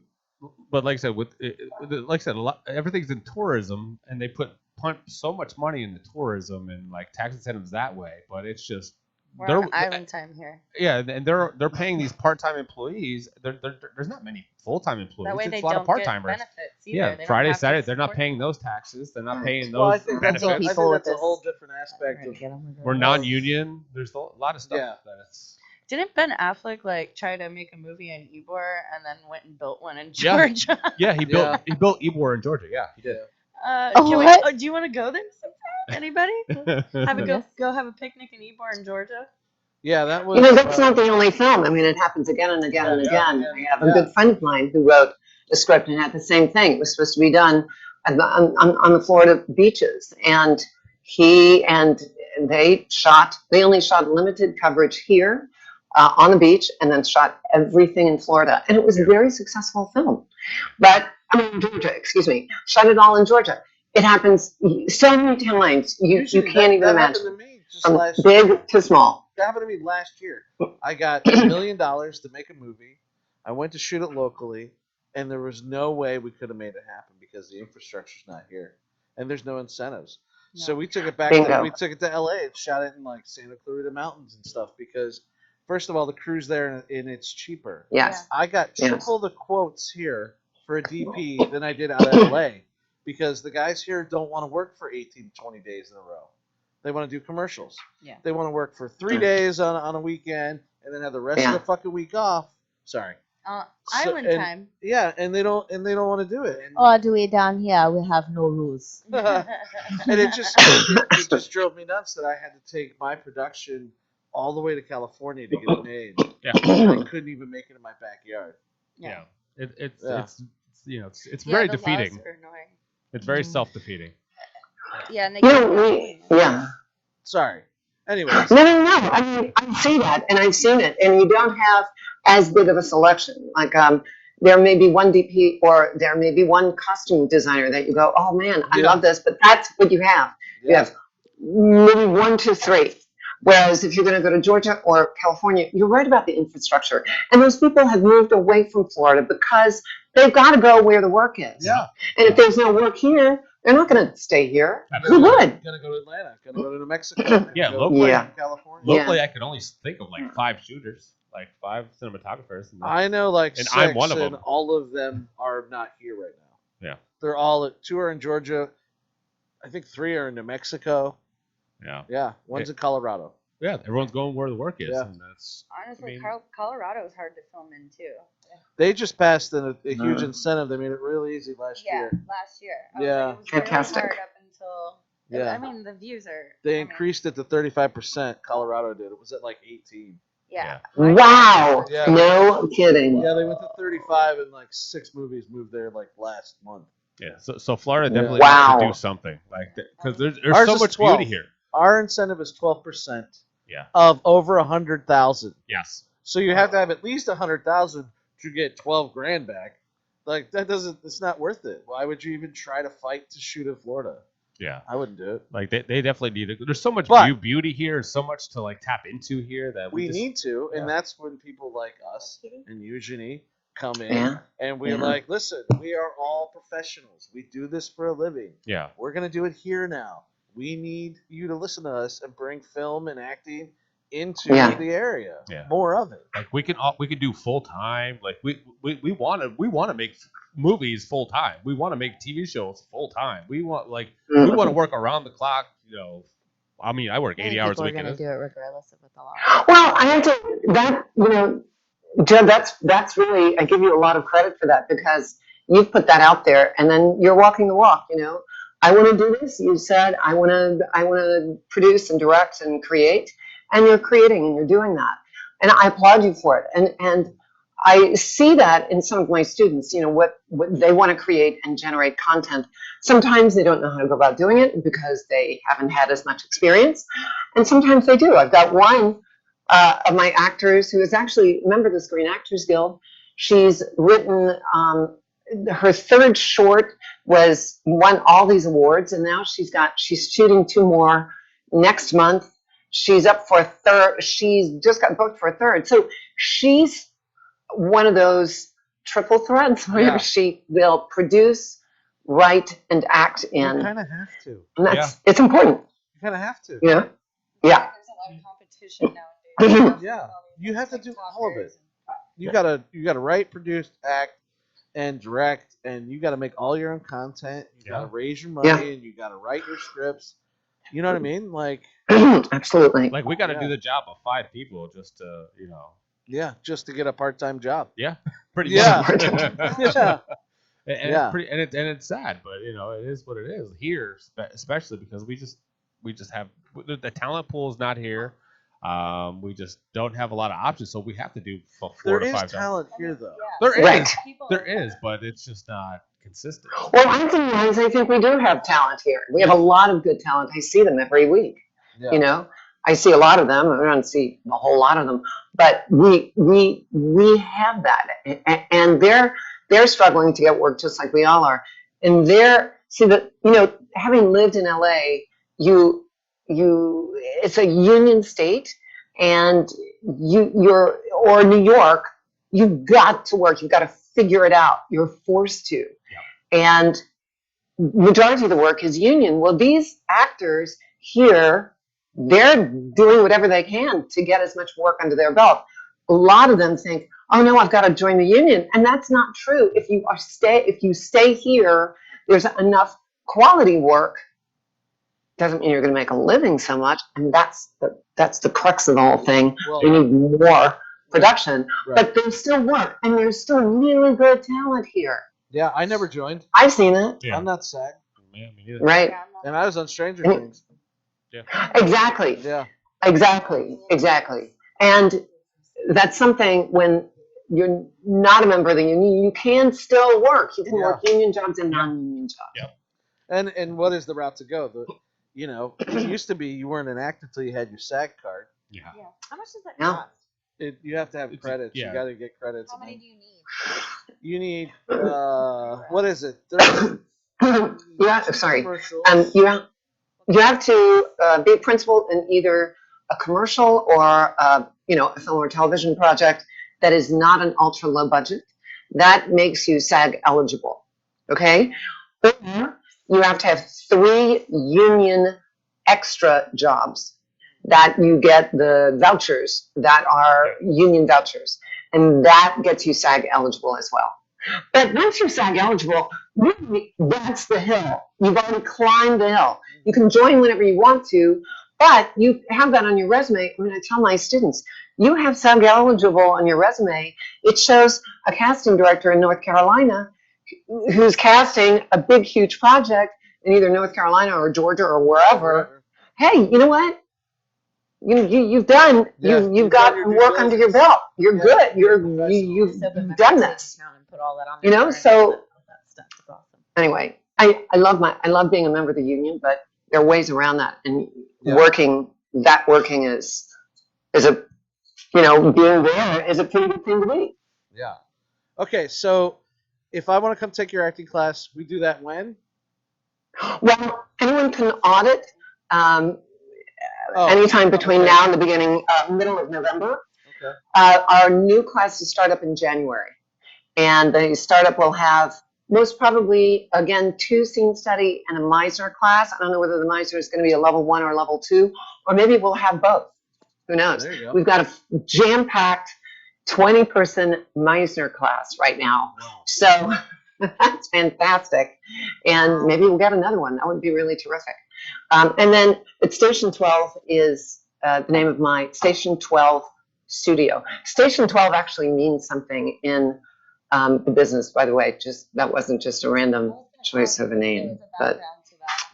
but like I said, everything's in tourism, and they pump so much money into tourism and like tax incentives that way. But it's just We're on island time here. Yeah, and they're paying these part-time employees. There's not many full-time employees. That way it's they a lot don't of part-timers. get benefits either. Yeah, They don't Friday, have to Saturday, they're not support paying them. those taxes. They're not paying those Well, I think that's benefits. a whole different aspect of. We're non-union. There's a lot of stuff that's. Didn't Ben Affleck try to make a movie in Ybor and then went and built one in Yeah. Georgia? Yeah, he built Ybor in Georgia. Yeah, he did. Do you want to go there sometime? Anybody? Go have a picnic in Ybor in Georgia? Yeah, that was. That's not the only film. I mean, it happens again and again and again. I have a good friend of mine who wrote a script and had the same thing. It was supposed to be done on the Florida beaches, and they only shot limited coverage here on the beach, and then shot everything in Florida, and it was a very successful film. But Georgia, excuse me, shot it all in Georgia. It happens so many times you can't even imagine. Happened to me just From last big year. to small. That happened to me last year. I got $1 million to make a movie. I went to shoot it locally, and there was no way we could have made it happen because the infrastructure's not here, and there's no incentives. No. So we took it back. We took it to LA and shot it in like Santa Clarita Mountains and stuff because, first of all, the crew's there and it's cheaper. Yes. I got triple the quotes here for a DP than I did out of LA because the guys here don't want to work for 18 to 20 days in a row. They want to do commercials. Yeah. They want to work for 3 days on a weekend and then have the rest of the fucking week off. Sorry. Island time. Yeah, and they don't want to do it. And, all the way down here, we have no rules. and it just drove me nuts that I had to take my production all the way to California to get it made. Yeah. I couldn't even make it in my backyard. Yeah. It's very defeating. It's very self-defeating. Yeah, and they Sorry. Anyways. No. I mean, I see that, and I've seen it, and you don't have as big of a selection. Like, there may be one DP or there may be one costume designer that you go, oh man, I love this, but that's what you have. You have maybe 1, 2, 3. Whereas if you're going to go to Georgia or California, you're right about the infrastructure. And those people have moved away from Florida because they've got to go where the work is. Yeah. And if there's no work here, they're not going to stay here. Who would? Gonna go to Atlanta. Gonna go to New Mexico. Locally, California. Locally, I can only think of like 5 shooters, like 5 cinematographers. I know like and 6, I'm one of them. And all of them are not here right now. Yeah. They're all 2 are in Georgia. I think 3 are in New Mexico. Yeah. Yeah. One's in Colorado. Yeah, everyone's going where the work is, and that's honestly Colorado is hard to film in too. They just passed a huge incentive. They made it really easy last year. Last year. Yeah, fantastic. Really hard up until, I mean, the views are. They increased it to 35%. Colorado did. It was at like 18. Yeah. Wow. Yeah. No kidding. Yeah, they went to 35, and like 6 movies moved there like last month. Yeah. So Florida definitely needs to do something like that because there's so much beauty here. Our incentive is 12%. Yeah. Of over 100,000. Yes. So you have to have at least 100,000 to get $12,000 back. Like that doesn't. It's not worth it. Why would you even try to fight to shoot in Florida? Yeah. I wouldn't do it. Like they definitely need it. There's so much beauty here, so much to like tap into here that we need to, and that's when people like us and Eugenie come in, Yeah. and we're Yeah. like, listen, we are all professionals. We do this for a living. Yeah. We're gonna do it here now. We need you to listen to us and bring film and acting into Yeah. the area. Yeah. More of it. Like we can do full time. Like we want to make movies full time. We want to make TV shows full time. We want we want to work around the clock. You know, I mean, I work 80 hours a People are week. going to and do it regardless of what the law is. Well, I have to, that, Jed, that's really, I give you a lot of credit for that because you've put that out there and then you're walking the walk, I want to do this. You said, I want to produce and direct and create, and you're creating and you're doing that. And I applaud you for it. And I see that in some of my students, what they want to create and generate content. Sometimes they don't know how to go about doing it because they haven't had as much experience. And sometimes they do. I've got one of my actors who is actually a member of the Screen Actors Guild. She's written, her third short won all these awards, and now she's shooting 2 more next month. She's up for a third. She's just got booked for a third. So she's one of those triple threats where she will produce, write, and act in. You kind of have to. And it's important. You kind of have to. Yeah. There's a lot of competition nowadays. Yeah. You have to do all of it. You gotta write, produce, act, and direct, and you gotta make all your own content. You gotta raise your money, and you gotta write your scripts. You know what I mean? Like, absolutely. Like we got to do the job of 5 people just to, Yeah, just to get a part-time job. Yeah, pretty Yeah. much. Yeah. And it's sad, but it is what it is here, especially because we just have the talent pool is not here. We just don't have a lot of options, so we have to do 4 to 5 There is talent here, though. There is, but it's just not consistent. Well, I think we do have talent here. We have a lot of good talent. I see them every week. Yeah. I see a lot of them. I don't see a whole lot of them, but we have that, and they're struggling to get work just like we all are. And having lived in LA, it's a union state, and or New York, you've got to work. You've got to figure it out. You're forced to, and majority of the work is union. Well, these actors here, they're doing whatever they can to get as much work under their belt. A lot of them think, oh no, I've got to join the union. And that's not true. If you stay here, there's enough quality work. Doesn't mean you're going to make a living so much. And that's the crux of the whole thing. Well, we need more production, right. But there's still work, and there's still really good talent here. Yeah, I never joined. I've seen it. Yeah. I'm not SAG. Yeah, me neither. Right. And I was on Stranger Things. Yeah. Exactly. Yeah. Exactly. And that's something when you're not a member of the union, you can still work. You can work union jobs and non-union jobs. Yeah. And what is the route to go? It used to be you weren't an actor until you had your SAG card. Yeah. How much does that Yeah. cost? You have to have credits. You got to get credits. How many do you need? You need what is it? 30 Sorry. commercials. You have to be a principal in either a commercial or a film or television project that is not an ultra low budget. That makes you SAG eligible. Okay. Or you have to have 3 union extra jobs that you get the vouchers that are union vouchers, and that gets you SAG eligible as well. But once you're SAG eligible, really, that's the hill. You've already climbed the hill. You can join whenever you want to, but you have that on your resume. When I tell my students, you have SAG eligible on your resume, it shows a casting director in North Carolina who's casting a big, huge project in either North Carolina or Georgia or wherever. Hey, you know what? You've done. You've got work under your belt. You're good. You've done this. So anyway, I love being a member of the union, but there are ways around that, and working is a being there is a pretty good thing to be. Yeah. Okay, so if I want to come take your acting class, we do that when? Well, anyone can audit. Anytime between now and the middle of November. Okay. Our new classes start up in January. And the startup will have most probably, again, 2 scene study and a Meisner class. I don't know whether the Meisner is going to be a level 1 or level 2, or maybe we'll have both. Who knows? There you go. We've got a jam-packed 20-person Meisner class right now. Wow. So that's fantastic. And maybe we'll get another one. That would be really terrific. And then at Station 12 is the name of my Station 12 studio. Station 12 actually means something in the business, by the way. That wasn't just a random choice of a name. But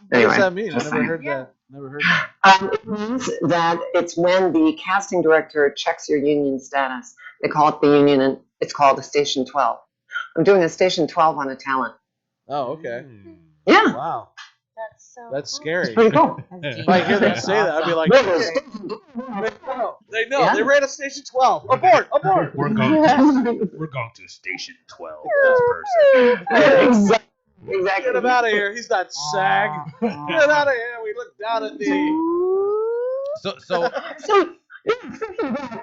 What anyway, does that mean? I just never saying. heard that. Never heard that. It means that it's when the casting director checks your union status. They call it the union, and it's called a Station 12. I'm doing a Station 12 on a talent. Oh, okay. Yeah, Wow. That's it's scary. pretty cool. If I hear them say that, I'd be like, Yeah, okay. They know. Yeah. They ran a Station 12. Abort. Abort. We're going to Station 12 with this person. Exactly. Get him out of here. He's not SAG. Get out of here. We look down at the. So So yeah, thinking about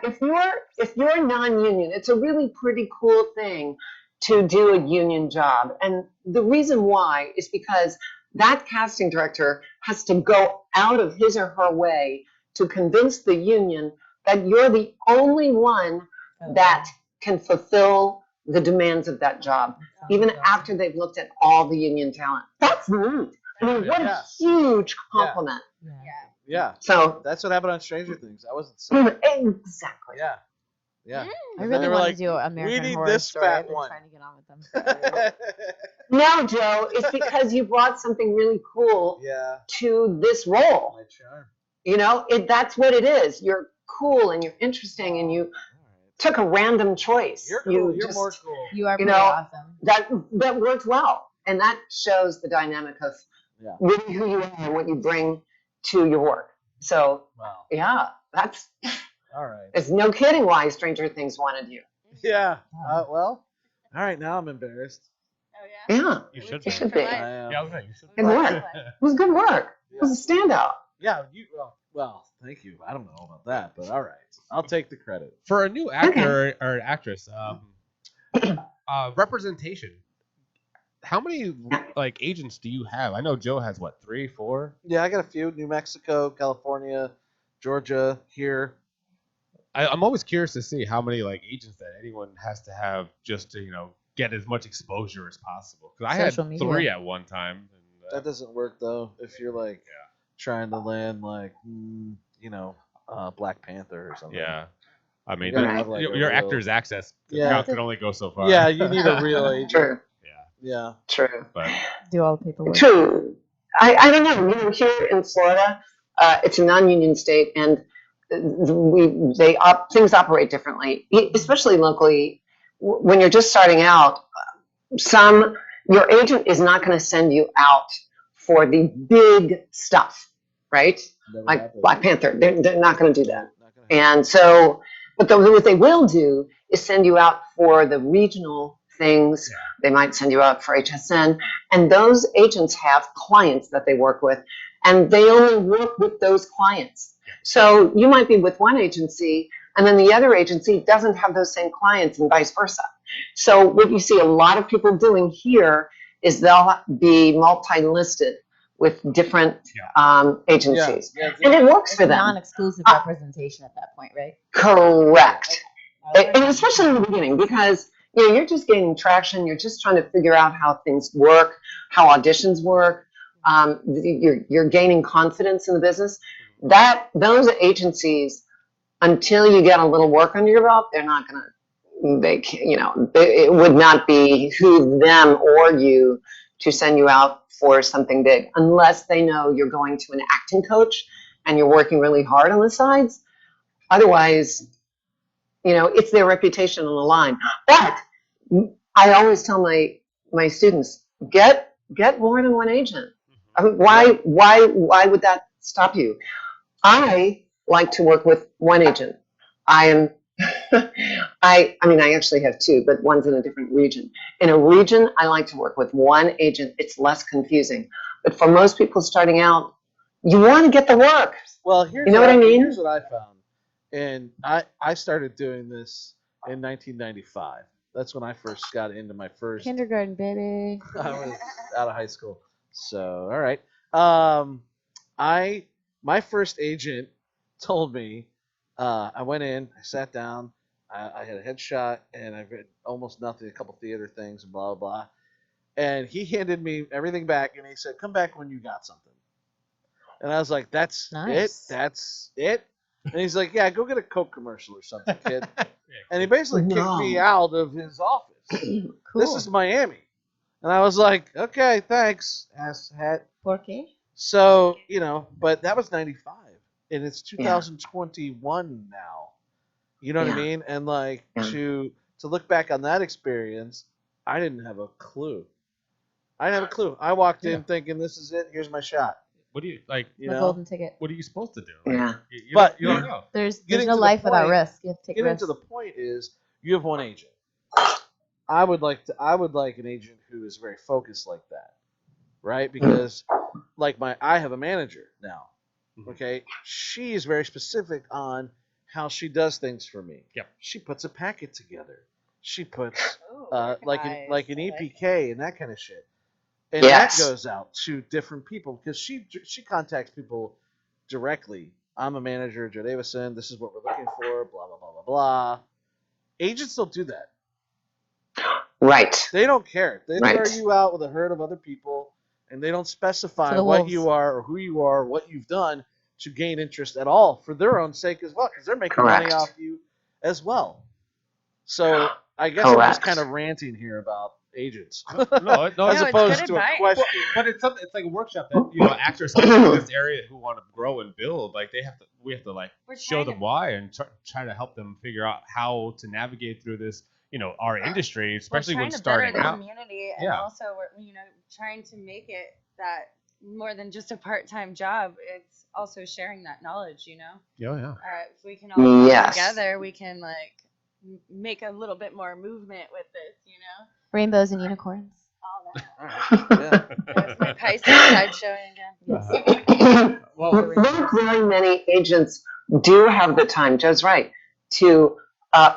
if you're non-union, it's a really pretty cool thing to do a union job. And the reason why is because that casting director has to go out of his or her way to convince the union that you're the only one that can fulfill the demands of that job, even after they've looked at all the union talent. That's neat. I mean, what a Yeah. huge compliment. Yeah. So That's what happened on Stranger Things. I wasn't SAG. exactly. Yeah. Yeah. I And really they were want like, to do American need Horror this Story. fat I've been one. trying to get on with them forever. No, Joe, it's because you brought something really cool Yeah. to this role. My charm. You know, that's what it is. You're cool and you're interesting and you took a random choice. You're cool. You You're just- more cool. You are You pretty know, awesome. That worked well. And that shows the dynamic of Yeah. really who you are and what you bring to your work. So, Wow. yeah, All right. it's no kidding why Stranger Things wanted you. Yeah. Well. All right. Now I'm embarrassed. Oh yeah. Yeah, you should you should be. I am. Yeah, okay, you should. Good work. It was good work. It was a standout. Yeah. You. Well. Thank you. I don't know about that, but all right. I'll take the credit. For a new actor or actress, representation. How many like agents do you have? I know Joe has what, 3, 4? Yeah, I got a few. New Mexico, California, Georgia, here. I'm always curious to see how many like agents that anyone has to have just to get as much exposure as possible. Because I had Social media. 3 at one time. And, That doesn't work though. If you're like trying to land like Black Panther or something. yeah, I mean, You gotta have, like, your a real- actor's access Yeah. can only go so far. Yeah, you need a real agent. True, Yeah. true. But Do all the paperwork. True. I don't know. You know, here in Florida, it's a non-union state, and things operate differently, especially locally. When you're just starting out, your agent is not going to send you out for the big stuff, right? Never Like happened. Black Panther, they're not going to do that. Not gonna happen. And so, but what they will do is send you out for the regional things. Yeah. They might send you out for HSN. And those agents have clients that they work with, and they only work with those clients. So you might be with one agency, and then the other agency doesn't have those same clients, and vice versa. So what you see a lot of people doing here is they'll be multi-listed with different agencies. Yeah. And it works It's for them. non-exclusive representation at that point, right? Correct. And especially in the beginning, because you're just gaining traction. You're just trying to figure out how things work, how auditions work. You're gaining confidence in the business. Those agencies, until you get a little work under your belt, they're not going to. It would not behoove them or you to send you out for something big unless they know you're going to an acting coach and you're working really hard on the sides. Otherwise, it's their reputation on the line. But I always tell my students, get more than one agent. I mean, why would that stop you? I like to work with one agent. I actually have 2, but one's in a different region. In a region, I like to work with one agent. It's less confusing. But for most people starting out, you want to get the work. Well, here's what I mean? Here's what I found, and I started doing this in 1995. That's when I first got into my first. Kindergarten, baby. I was out of high school. So all right. My first agent told me. I went in. I sat down. I had a headshot, and I've read almost nothing. A couple theater things, and blah blah blah. And he handed me everything back, and he said, "Come back when you got something." And I was like, "That's Nice. it. That's it." And he's like, "Yeah, go get a Coke commercial or something, kid." And he basically kicked me out of his office. Cool. This is Miami. And I was like, okay, thanks, asshat. ¿Por qué? So, but that was 95. And it's 2021 now. You know what I mean? And like to look back on that experience, I didn't have a clue. I didn't have a clue. I walked in thinking this is it, here's my shot. What do you like? The golden ticket. What are you supposed to do? Yeah. You don't know. There's Getting no to the life without point- risk. You have to take Getting risks. to the point is you have one agent. I would like an agent who is very focused like that. Right? Because I have a manager now. Okay? She is very specific on how she does things for me. Yep. She puts a packet together. She puts Oh, like an EPK and that kind of shit. And Yes. that goes out to different people because she contacts people directly. I'm a manager, Joe Davison. This is what we're looking for. Blah blah blah blah blah. Agents don't do that. Right. They don't care. They Right. throw you out with a herd of other people, and they don't specify To the what wolves. you are or who you are, or what you've done to gain interest at all for their own sake as well, because they're making money Correct. off you as well. So I guess I'm just Correct. kind of ranting here about agents, No, as No, it's opposed good to a advice. question. but it's something. It's like a workshop that actors in this area who want to grow and build. Like we have to We're show trying them to- why and try to help them figure out how to navigate through this. Our industry, especially we're when trying to starting better the out. community, and Yeah. also we're trying to make it that more than just a part-time job. It's also sharing that knowledge. Yeah. If we can all work Yes. together, we can make a little bit more movement with this. Rainbows and unicorns. All that. All right. Yeah. There's my Pisces side showing again. Well, Not very many agents do have the time, Joe's right, to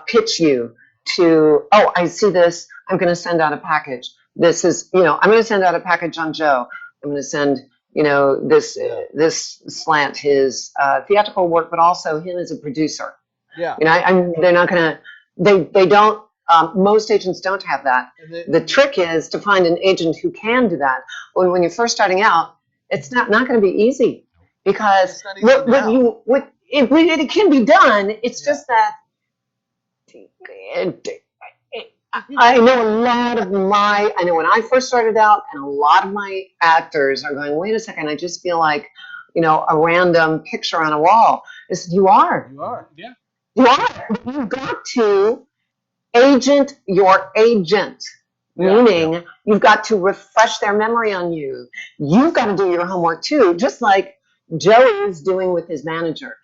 pitch you to, oh, I see this, I'm going to send out a package. This is, I'm going to send out a package on Joe. I'm going to send, this slant, his theatrical work, but also him as a producer. Yeah. They're not going to, they don't, most agents don't have that. And The trick is to find an agent who can do that. When you're first starting out, it's not going to be easy because It's not easy it can be done. It's just that I know I know when I first started out, and a lot of my actors are going, wait a second, I just feel like, a random picture on a wall. I said, you are. You are. Yeah. You are. You've got to agent your agent. Yeah. Meaning you've got to refresh their memory on you. You've got to do your homework too, just like Joe is doing with his manager.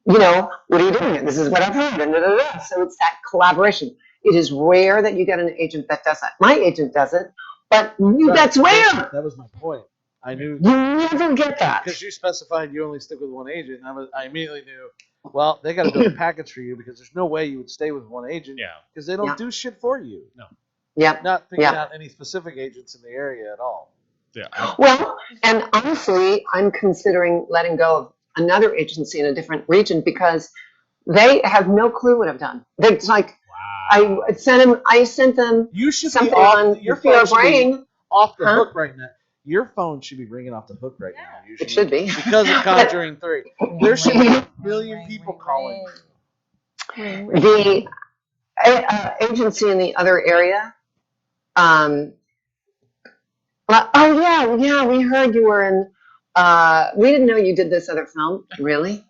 What are you doing? This is what I've heard. And So it's that collaboration. It is rare that you get an agent that does that. My agent does it, but that's rare. That was my point. I knew You never get that. because you specified you only stick with one agent, and I immediately knew. Well, they got to build a package for you because there's no way you would stay with one agent. Yeah. Because they don't do shit for you. No. Yeah. Not picking out any specific agents in the area at all. Yeah. Well, and honestly, I'm considering letting go of another agency in a different region because they have no clue what I've done. It's like Wow. I sent them You should something be off, on your Fear phone of should be Rain. off the Huh? hook right now. Your phone should be ringing off the hook right now. It should be. Because of Conjuring 3. There should be a million people calling. The agency in the other area. We heard you were in. We didn't know you did this other film. Really?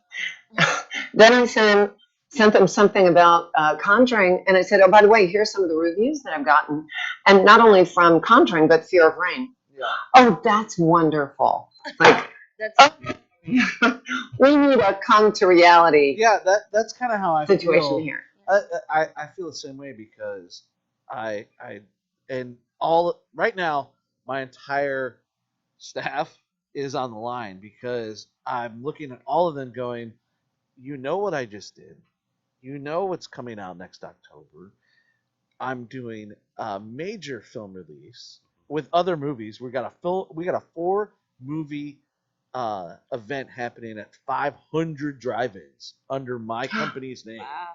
Then I sent them something about Conjuring, and I said, oh, by the way, here's some of the reviews that I've gotten, and not only from Conjuring but Fear of Rain. Yeah. Oh, that's wonderful. Like, we need a come to reality Yeah, that's kind of how I situation feel. here. I feel the same way because right now my entire staff is on the line because I'm looking at all of them going, you know what I just did, you know what's coming out next October. I'm doing a major film release with other movies. We got a 4 movie event happening at 500 drive-ins under my company's name. Wow.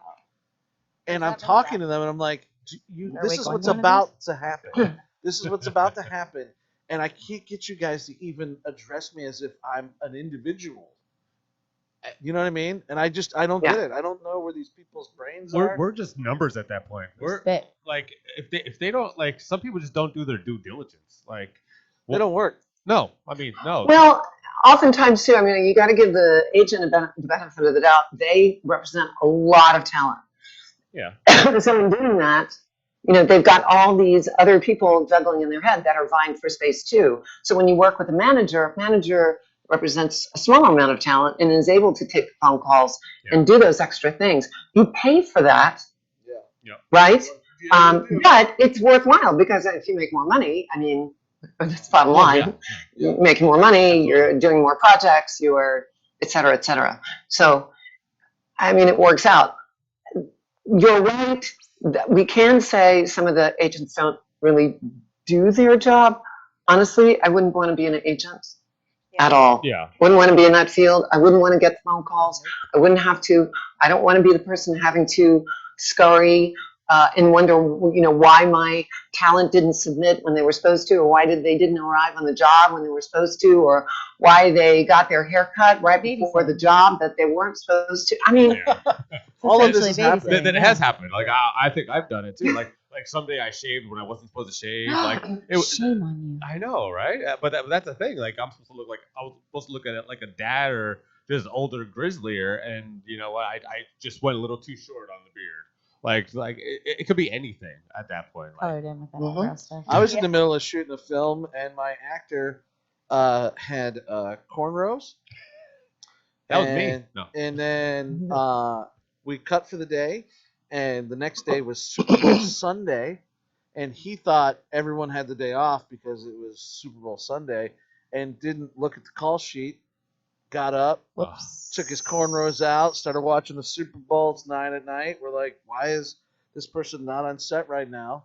And What's I'm happening talking with to them, and I'm like, Are "This we is going what's to one of about to happen. This is what's about to happen." And I can't get you guys to even address me as if I'm an individual. You know what I mean? And I don't Yeah. get it. I don't know where these people's brains We're are. we're just numbers at that point. We're Spit. like if they don't like some people just don't do their due diligence. Like They don't work. no, I mean no. Well, oftentimes too, I mean, you got to give the agent the benefit of the doubt. They represent a lot of talent. Yeah. So in doing that, they've got all these other people juggling in their head that are vying for space too. So when you work with a manager represents a smaller amount of talent and is able to take the phone calls and do those extra things. You pay for that, Yeah. right? Yeah, you do. But it's worthwhile because if you make more money, I mean, that's the bottom Oh, line. yeah. You're making more money, you're doing more projects, you're et cetera, et cetera. So, I mean, it works out. You're right. We can say some of the agents don't really do their job. Honestly, I wouldn't want to be an agent at all. Yeah. Wouldn't want to be in that field. I wouldn't want to get phone calls. I wouldn't have to. I don't want to be the person having to scurry and wonder, why my talent didn't submit when they were supposed to, or why they didn't arrive on the job when they were supposed to, or why they got their hair cut right before the job that they weren't supposed to. I mean, All of this is Essentially happening. That it has happened. Like I think I've done it too. Like someday I shaved when I wasn't supposed to shave. Like it was. Shame on you. I know, right? But that's the thing. Like I'm supposed to look like I was supposed to look at it like a dad or this older grizzlier, and you know what? I just went a little too short on the beard. Like it could be anything at that point. Like, Colored in with that eyebrow stuff. I was in the middle of shooting a film, and my actor had cornrows. that was me. No. And then we cut for the day, and the next day was Super Bowl Sunday, and he thought everyone had the day off because it was Super Bowl Sunday, and didn't look at the call sheet. Got up, Whoops. took his cornrows out, started watching the Super Bowl. It's 9 at night. We're like, why is this person not on set right now?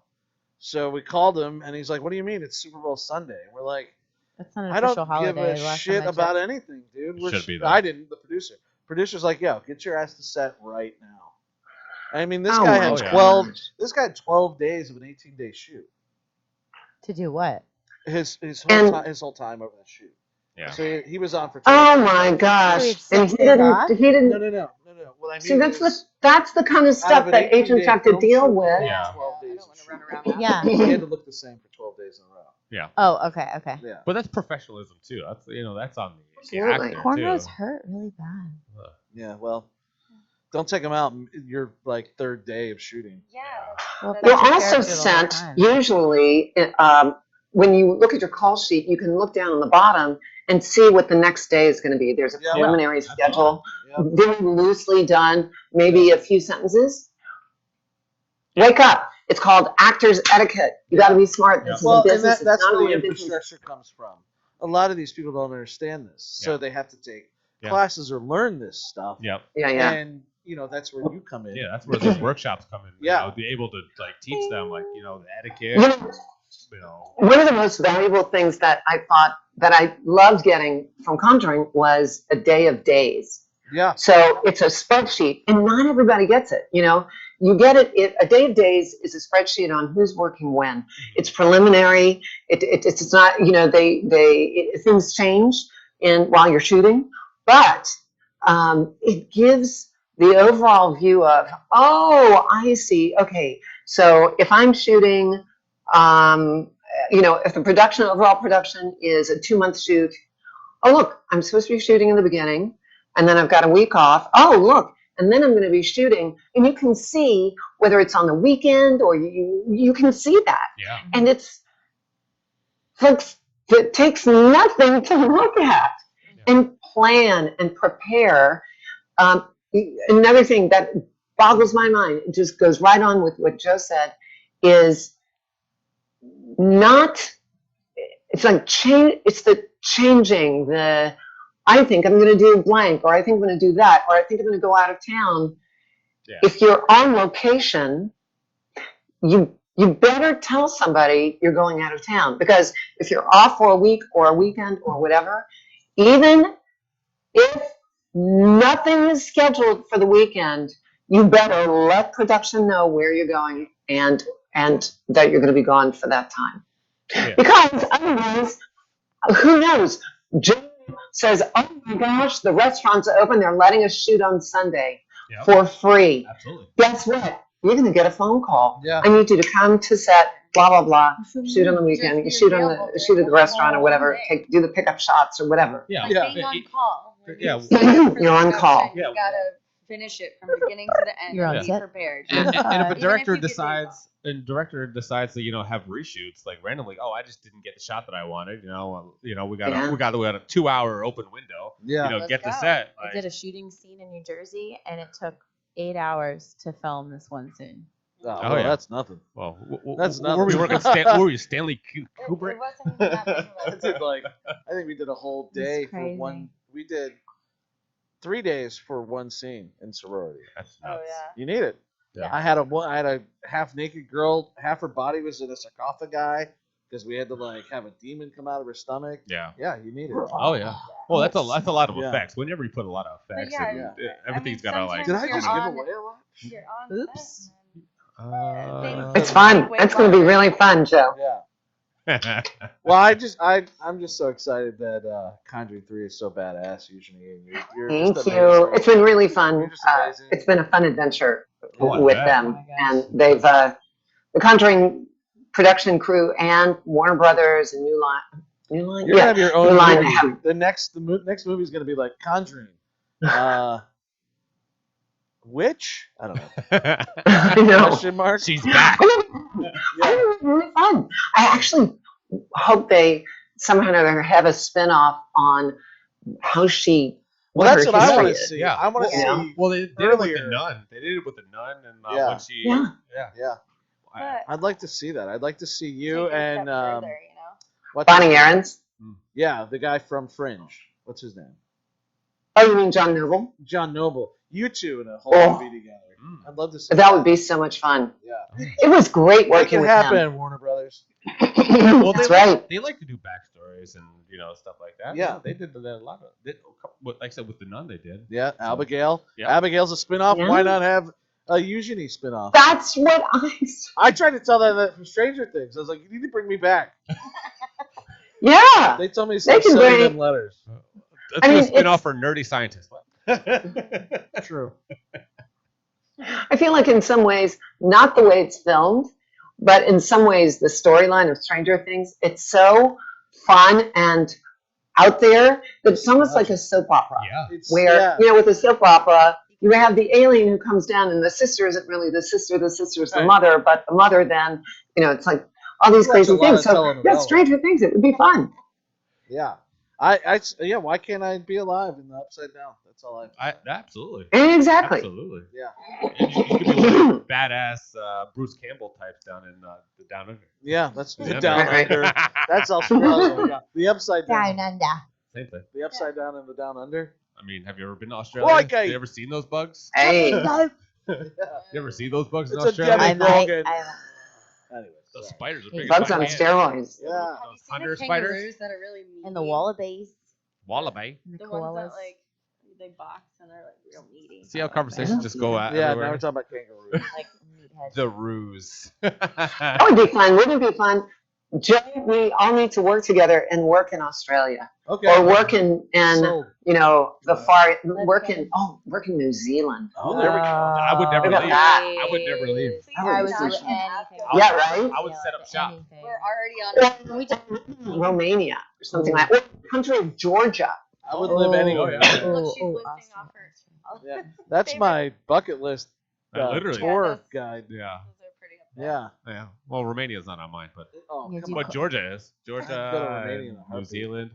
So we called him, and he's like, what do you mean? It's Super Bowl Sunday. We're like, That's not an I official don't holiday. give a last time shit I about checked. anything, dude. Should be, though. I didn't. The producer. Producer's like, yo, get your ass to set right now. I mean, this Oh guy my had gosh. 12. This guy had 12 days of an 18-day shoot. To do what? His whole time over the shoot. Yeah. So he was on for 12 oh days. my gosh! Wait, And 6 he days didn't. off? He didn't. No. What I See, mean that's is, the kind of out stuff of an that agents 18-day have to film deal shoot, with. he had Yeah. 12 I days don't want of to run shoot. around that. Yeah. He had to look the same for 12 days in a row. Yeah. Oh, okay. Yeah. But that's professionalism too. That's that's on the Absolutely. actor Cornrows too. hurt really bad. Yeah. Well, don't take him out your third day of shooting. Yeah. Well, You're that's your also character the whole sent, time. usually, when you look at your call sheet, you can look down on the bottom and see what the next day is going to be. There's a Yeah. preliminary schedule, Yep. very loosely done, maybe a few sentences. Wake up. It's called actor's etiquette. You got to be smart. This is a Well, and business. that's it's not where only the a business. infrastructure comes from. A lot of these people don't understand this, so Yeah. they have to take Yeah. classes or learn this stuff. Yep. Yeah, yeah. And that's where you come in. Yeah, that's where those workshops come in. Yeah. Be able to teach them the etiquette. One of the most valuable things that I thought that I loved getting from Conjuring was a day of days. Yeah. So it's a spreadsheet, and not everybody gets it. You get it. A day of days is a spreadsheet on who's working when. It's preliminary. It's not. Things change while you're shooting, but it gives the overall view of, oh, I see. Okay, so if I'm shooting, if the overall production is a 2-month shoot, oh, look, I'm supposed to be shooting in the beginning, and then I've got a week off. Oh, look, and then I'm going to be shooting, and you can see whether it's on the weekend or you can see that. Yeah. And it's, folks, it takes nothing to look at and plan and prepare. Another thing that boggles my mind, it just goes right on with what Joe said, is it's like it's the changing, I think I'm going to do blank, or I think I'm going to do that, or I think I'm going to go out of town. Yeah. If you're on location, you better tell somebody you're going out of town, because if you're off for a week or a weekend or whatever, even if nothing is scheduled for the weekend, you better let production know where you're going and that you're going to be gone for that time. Yeah. Because otherwise, who knows? Joe says, "Oh my gosh, the restaurants are open. They're letting us shoot on Sunday Yep. for free." Absolutely. Guess what? You're going to get a phone call. Yeah. I need you to come to set. Blah blah blah. Shoot on the weekend. You shoot on the shoot at the restaurant or whatever. Do the pickup shots or whatever. Yeah. Like Yeah. being on call. When Yeah. you sign up for You're the on production, call. Yeah. You gotta finish it from beginning to the end. You're on and be set. prepared. And if a Even if director you get days decides to have reshoots like randomly, I just didn't get the shot that I wanted. We got Yeah. a 2-hour open window. Yeah. Let's Get the go. set. I did a shooting scene in New Jersey, and it took 8 hours to film this one scene. Oh, Oh, well, yeah. that's nothing. Well, That's were we nothing. working? Were we Stanley Kubrick? It wasn't even that big of I a did I think we did a whole That's day for crazy. one. We did 3 days for one scene in sorority. That's Oh nuts. yeah. You need it. Yeah. I had a half naked girl. Half her body was in a sarcophagi because we had to have a demon come out of her stomach. Yeah. Yeah, you need it. Oh yeah. Well, that's a lot of Yeah. effects. Whenever you put a lot of effects, yeah, and everything's I mean, gotta like. Did I You're just give on away a lot? You're on Oops. set. It's fun. It's going to be really fun, Joe. Yeah. Well, I'm just so excited that Conjuring 3 is so badass, Eugenie. You're Thank just you. amazing. It's been really You're fun. just amazing. It's been a fun adventure Oh, I with bet. them, Oh my gosh. and they've the Conjuring production crew and Warner Brothers and New Line. You're gonna have your own New Line movie. have- The next movie is gonna be like Conjuring. Which I don't know. I know. Question mark. She's back. I think it's really fun. I actually hope they somehow or other have a spin-off on how she. Well, that's her what I history want to is. see. Yeah. I want to Well, see. Well, they did it with the Earlier. nun. They did it with the nun, and Yeah. when she. Yeah. Yeah. But I'd like to see that. I'd like to see take you it a step and further, what's his Bonnie name? Aarons. Yeah, the guy from Fringe. What's his name? Oh, you mean John Noble? John Noble. You two in a whole Oh. movie together. Mm. I'd love to see That would be so much fun. Yeah. It was great Make working it with happen, Warner Brothers. him. Well, That's they right. They like to do backstories and stuff like that. Yeah. They did that a lot of. Like I said, with the nun, they did. Yeah, Abigail. Yeah. Abigail's a spinoff. Yeah. Why not have a Eugenie spinoff? That's what I tried to tell them that from Stranger Things. I was like, you need to bring me back. Yeah. They told me to They stop can sending bring- them letters. Let's I do mean, a spin it's- off for nerdy scientists. True. I feel like in some ways, not the way it's filmed, but in some ways, the storyline of Stranger Things, it's so fun and out there that it's almost like a soap opera. Yeah. It's, Where, with a soap opera, you have the alien who comes down and the sister isn't really the sister is the Right. mother, but the mother then, it's like all these Watch a crazy lot things. of So, telenovela. Stranger Things, it would be fun. Yeah. Yeah, why can't I be alive in the Upside Down? That's all Absolutely. Exactly. Absolutely. Yeah. And you could be one of the badass Bruce Campbell types down in the Down Under. Yeah, that's the Yeah. Down Under. That's Australia. The Upside Down Down. under. Same thing. The Upside Down and the Down Under. I mean, have you ever been to Australia? Like Have you ever seen those bugs? Hey. Yeah. You ever see those bugs in It's a Australia? Demi I might. Rogan. I Anyways. Those spiders are big. as Bugs my on hand. steroids. Yeah. Have you Those seen under the spiders? kangaroos that are really meaty? and the wallabies. Wallaby. And the The ones koalas. that they box and they're real meaty. See how conversations just go out Yeah, now everywhere? we're talking about kangaroos. like meathead. The ruse. That would be fun. Wouldn't it be fun? Joe, we all need to work together and work in Australia. Okay. Or work in Sold. the far, work in New Zealand. Oh, there we go. I would never Look at leave. that. I would never leave. I would That do would anything. I Yeah, right? I would set up shop. Anything. We're already on. Romania or something like that. Or country of Georgia. I would live anywhere. Oh, yeah. Look, she's Oh, lifting awesome. off her. Yeah, that's my bucket list Literally. tour Yeah, that's- guide. Yeah. Those are pretty up there. Yeah. Yeah. Well, Romania's not on mine, but Oh, Yeah, come do on. but Georgia is. I'd go to Georgia, Romania in a New heartbeat. Zealand.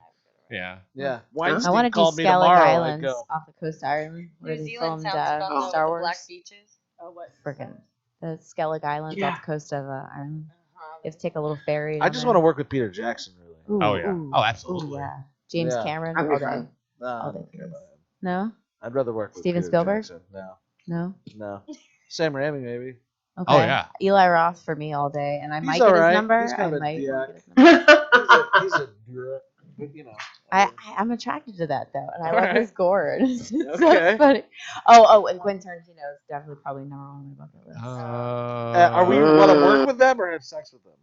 Yeah. Yeah. I Weinstein I want to do called me Skellig tomorrow. I'd Islands go. off the coast of Ireland where New they Zealand filmed sounds fun though, Star with the Wars. black beaches. Oh, what? Frickin' the Skellig Islands Yeah. off the coast of Ireland. Uh-huh. You have to take a little ferry. I just want to work with Peter Jackson, really. Oh, yeah. Oh, absolutely. Ooh, yeah. James Yeah. Cameron That'd be all day. fun. No, I All don't day care for about him. No? I'd rather work with Steven Peter Spielberg? Jackson. No, No? no. Sam Raimi, maybe. Okay. Oh, yeah. Eli Roth for me all day, and I might He's get all his right. number. He's kind I of a might dick. get his number. He's a Bondurant, but you know. I'm attracted to that though, and I All love right. his gourd. It's Okay. so funny. Oh, and Quentin Tarantino is definitely probably number one on my bucket list. Are we want to work with them or have sex with them?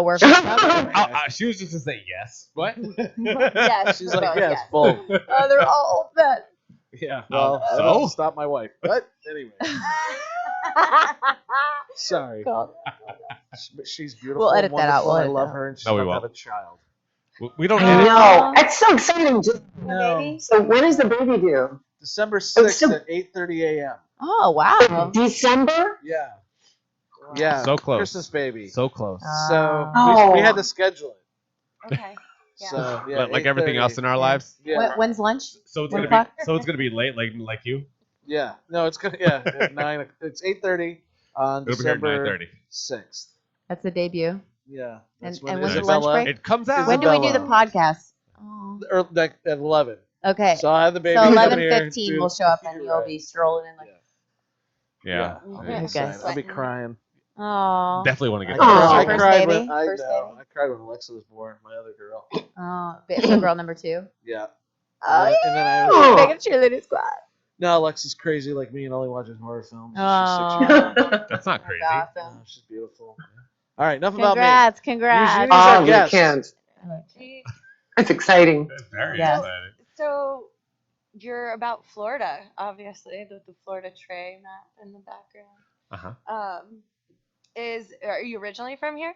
Work with them. She was just to say yes. What? Yes, She's like, both, yes, both. They're all men. Yeah. Well, that so? doesn't stop my wife. But anyway, sorry. Cool. But she's beautiful. We'll edit and that out. wonderful, We'll and edit I love that her, and she's No, we going to won't. have a child. We don't I edit. know. It's so exciting. No. So when is the baby due? December Oh, 6th so- at 8:30 a.m. Oh wow. December? Yeah. Yeah. So close. Christmas baby. So close. So Oh. we had to schedule it. Okay. Yeah. So yeah, Like everything 8:30. else in our lives. Yeah. When's lunch? So it's 1 gonna o'clock? be late, like you. Yeah. No, it's gonna at 9. It's 8:30 on It'll be here at December 9:30. 6th. That's the debut. Yeah. That's And- when and when's the Isabella, lunch break? It comes out. When do we do the Isabella. podcast? Oh. Or like at 11. Okay. So I'll have the baby. So come 11:15 here, we'll show up and You're you'll right. be strolling in like. Yeah. I'll be Okay. excited. I'll be crying. Oh. Definitely want to I get Oh. cried, that. I First cried baby? when I First know. baby? I cried when Alexa was born, my other girl. Oh. So girl number 2. Yeah. Oh And yeah. then I Oh. was Big cheerleading squad. no, Alexa's crazy like me and only watches horror films. Oh. She's 6 years old. That's not crazy. That's Yeah, awesome. she's beautiful. All right, enough about me. Congrats. Eugenie's Congrats. our Oh, the guest. kids. Gee, It's exciting. That's very Yes. exciting. So you're about Florida, obviously, the Florida tray map in the background. Uh-huh. Are you originally from here?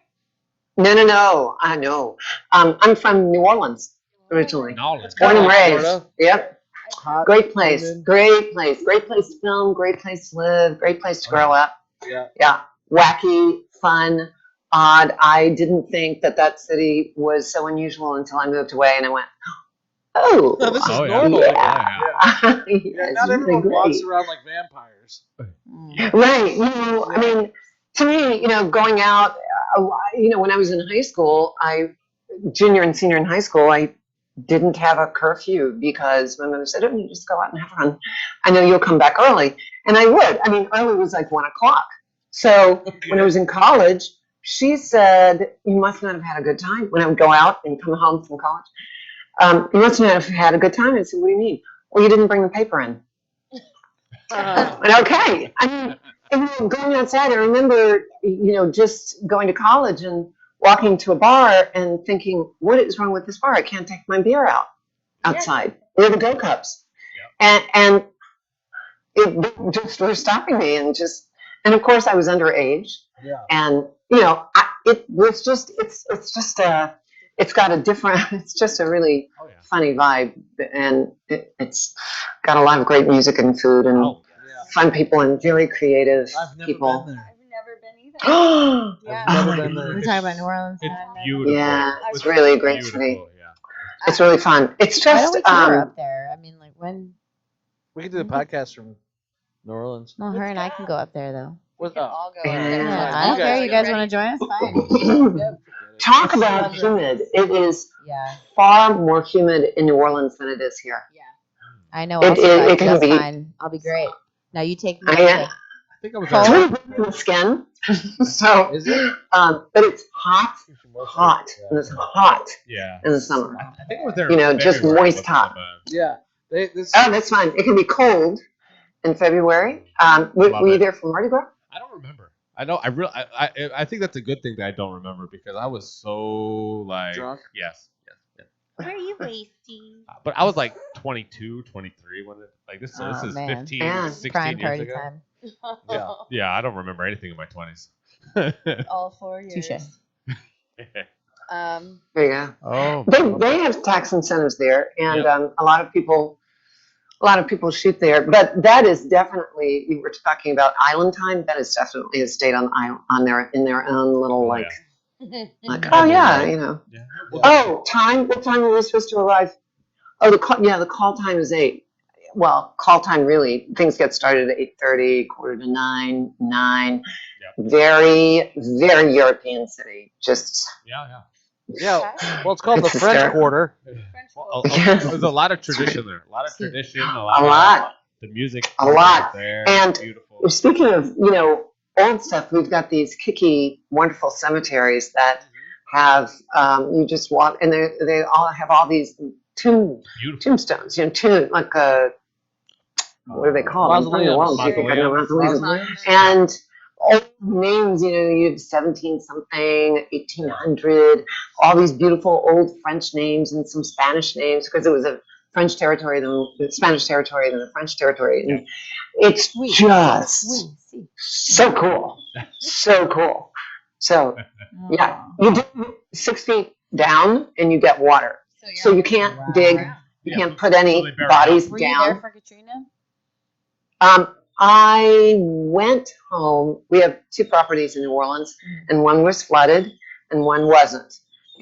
No. I know. I'm from New Orleans originally. Knowledge. Born and Florida. raised. Yep. Hot, Great place. humid. Great place. Great place to film. Great place to live. Great place to grow up. Yeah. Yeah. Wacky, fun, odd. I didn't think that city was so unusual until I moved away and I went, oh. No, this is Oh, yeah. normal. Yeah. Yeah. Yeah, Yeah, it's not really everyone walks great. around like vampires. Right. I mean, to me, going out, when I was in high school, junior and senior in high school, I didn't have a curfew because my mother said, oh, you just go out and have fun. I know you'll come back early. And I would. I mean, early was like 1 o'clock. So when I was in college, she said, you must not have had a good time. When I would go out and come home from college, you must not have had a good time. I said, what do you mean? Well, you didn't bring the paper in. And okay. I mean, going outside, I remember, just going to college and walking to a bar and thinking, what is wrong with this bar? I can't take my beer out outside. Where are the Go Cups? And it just was stopping me and of course I was underage. Yeah. And, it was just, it's got a different, it's just a really funny vibe. And it's got a lot of great music and food and fun people and very creative I've never people. been there. I've never been either. Oh, Yeah. I've my never been there. We're talking about New Orleans. It's I've never- beautiful. Yeah, it's really a great beautiful, city. Yeah. It's really fun. It's Why don't just, we tour up there? I mean, like when? We can do the podcast from New Orleans. Well, her and I can go up there though. With, All go. Yeah. Yeah, fine. I don't care. You guys want to join us? Fine. talk about humid. It is Yeah, far more humid in New Orleans than it is here. I know. It- I'll survive. it can That's be- fine. I'll be great. Now you take me. I I think I was It's there. really good for the skin. So, Is it? but it's hot, and it's hot Yeah. in the summer. I think I was there. in just February moist with hot. Yeah. This, Oh, that's fine. It can be cold in February. Were Love you it. there for Mardi Gras? I don't remember. I know. I think that's a good thing that I don't remember because I was so like Drunk? Yes. Where are you wasting? But I was like 22, 23 when this Oh, is man. 15, Yeah. 16 Prime years party ago. time. Yeah. Yeah, I don't remember anything in my 20s. All 4 years. Touche. Um, There you go. Oh. They have tax incentives there, and Yep. a lot of people shoot there. But that is definitely, you were talking about island time. That is definitely a state on their in their own little Oh, like Yeah. oh yeah, you know. Yeah. Oh, time. What time are we supposed to arrive? Oh, the call time is 8. Well, call time really, things get started at 8:30, 8:45, 9. Yep. Very, very European city. Just Yeah. Yeah. Well, it's called It's the French hysterical. Quarter. Well, Yes. there's a lot of tradition there. A lot of tradition. a lot. The music. A lot. There. And beautiful. Speaking of, old stuff, we've got these kicky, wonderful cemeteries that have, you just walk, and they all have all these Beautiful. tombstones, like what do they call them? I'm from New Orleans, you think I know mausoleums. And old names, you have 17 something, 1800, all these beautiful old French names and some Spanish names, because it was a French territory, then the Spanish territory, then the French territory. And it's just so cool. So cool. So, yeah, you do 6 feet down and you get water. So you can't dig, you can't put any bodies Were down. you there for Katrina? I went home. We have 2 properties in New Orleans, and one was flooded and one wasn't.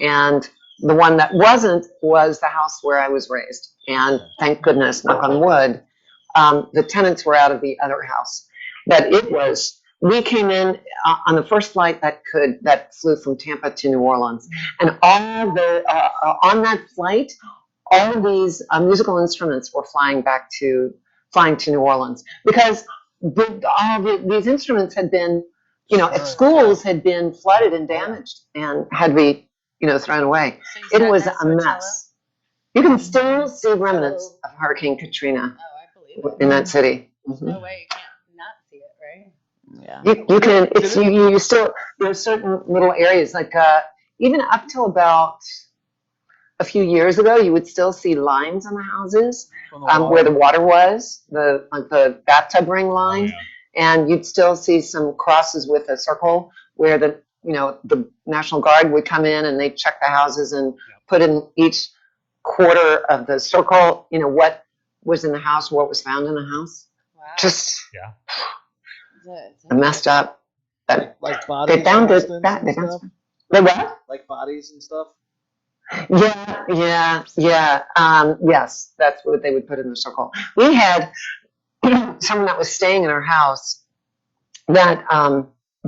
And the one that wasn't was the house where I was raised. And thank goodness, knock on wood, the tenants were out of the other house. But we came in on the first flight that flew from Tampa to New Orleans. And on that flight, all of these musical instruments were flying to New Orleans, because these instruments had been, at schools had been flooded and damaged and had to be, thrown away. It was a mess. You can still see remnants of Hurricane Katrina in that city. No way you can't not see it, right? Yeah. You can. You still, there's certain little areas, like even up till about a few years ago, you would still see lines on the houses where the water was, the bathtub ring line, and you'd still see some crosses with a circle where the National Guard would come in and they'd check the houses and put in each quarter of the circle, what was in the house, what was found in the house. Wow. Just Yeah. messed up. Like bodies. They found it. They what? Like bodies and stuff. Yeah. Yes, that's what they would put in the circle. We had someone that was staying in our house that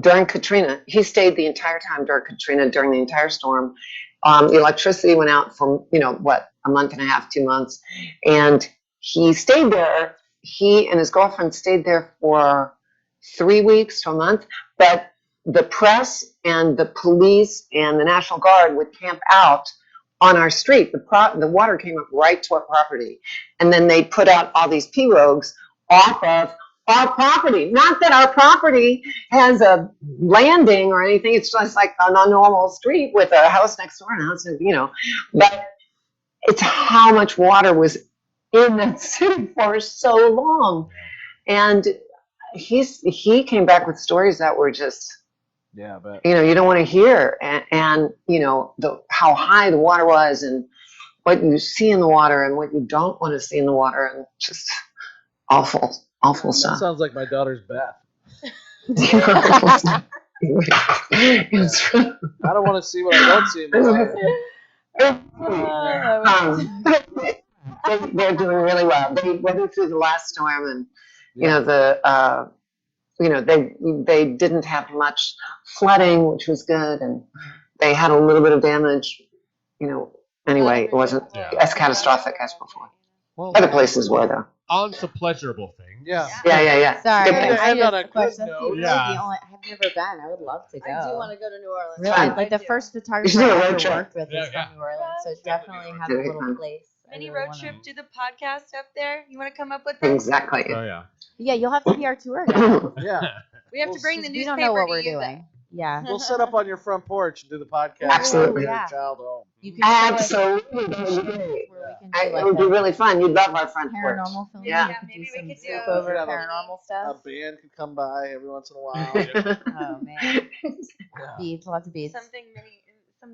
during Katrina, he stayed the entire time during Katrina, during the entire storm. The electricity went out for, a month and a half, 2 months. And he stayed there. He and his girlfriend stayed there for 3 weeks to a month. But the press and the police and the National Guard would camp out on our street. The water came up right to our property. And then they put out all these pirogues off of our property. Not that our property has a landing or anything. It's just like a normal street with a house next door and a house, But it's how much water was in that city for so long. And he came back with stories that were just, but you don't want to hear, and how high the water was, and what you see in the water, and what you don't want to see in the water, and just awful that stuff. sounds like my daughter's bath. I don't want to see what I don't see in my daughter. They're doing really well. They weathered through the last storm, and they didn't have much flooding, which was good, and they had a little bit of damage. Anyway, it wasn't as catastrophic as before. Well, Other places were, though. On to pleasurable things. Yeah. Sorry, Good thing. I on a just question. good note. I've never been. I would love to go. I do want to go to New Orleans. Really, Fun. like the first You photographer should do a I road ever trip. worked with was from New Orleans, so definitely have a Very little fun. place. I Mini really road wanna- trip, do the podcast up there. You want to come up with us? Exactly. Oh yeah. Yeah, you'll have to be our tour guide. Yeah. We have to bring the We newspaper don't know what to we're use doing. Yeah. We'll set up on your front porch and do the podcast. Absolutely. While your child home. You can show us Absolutely. That would be great. where we can do It like would be a really fun. You'd love our front porch. paranormal film. Yeah. We could Maybe do we some could do sleep a- over Yeah, paranormal A stuff. band could come by every once in a while. Oh man, beads, lots of beads. Something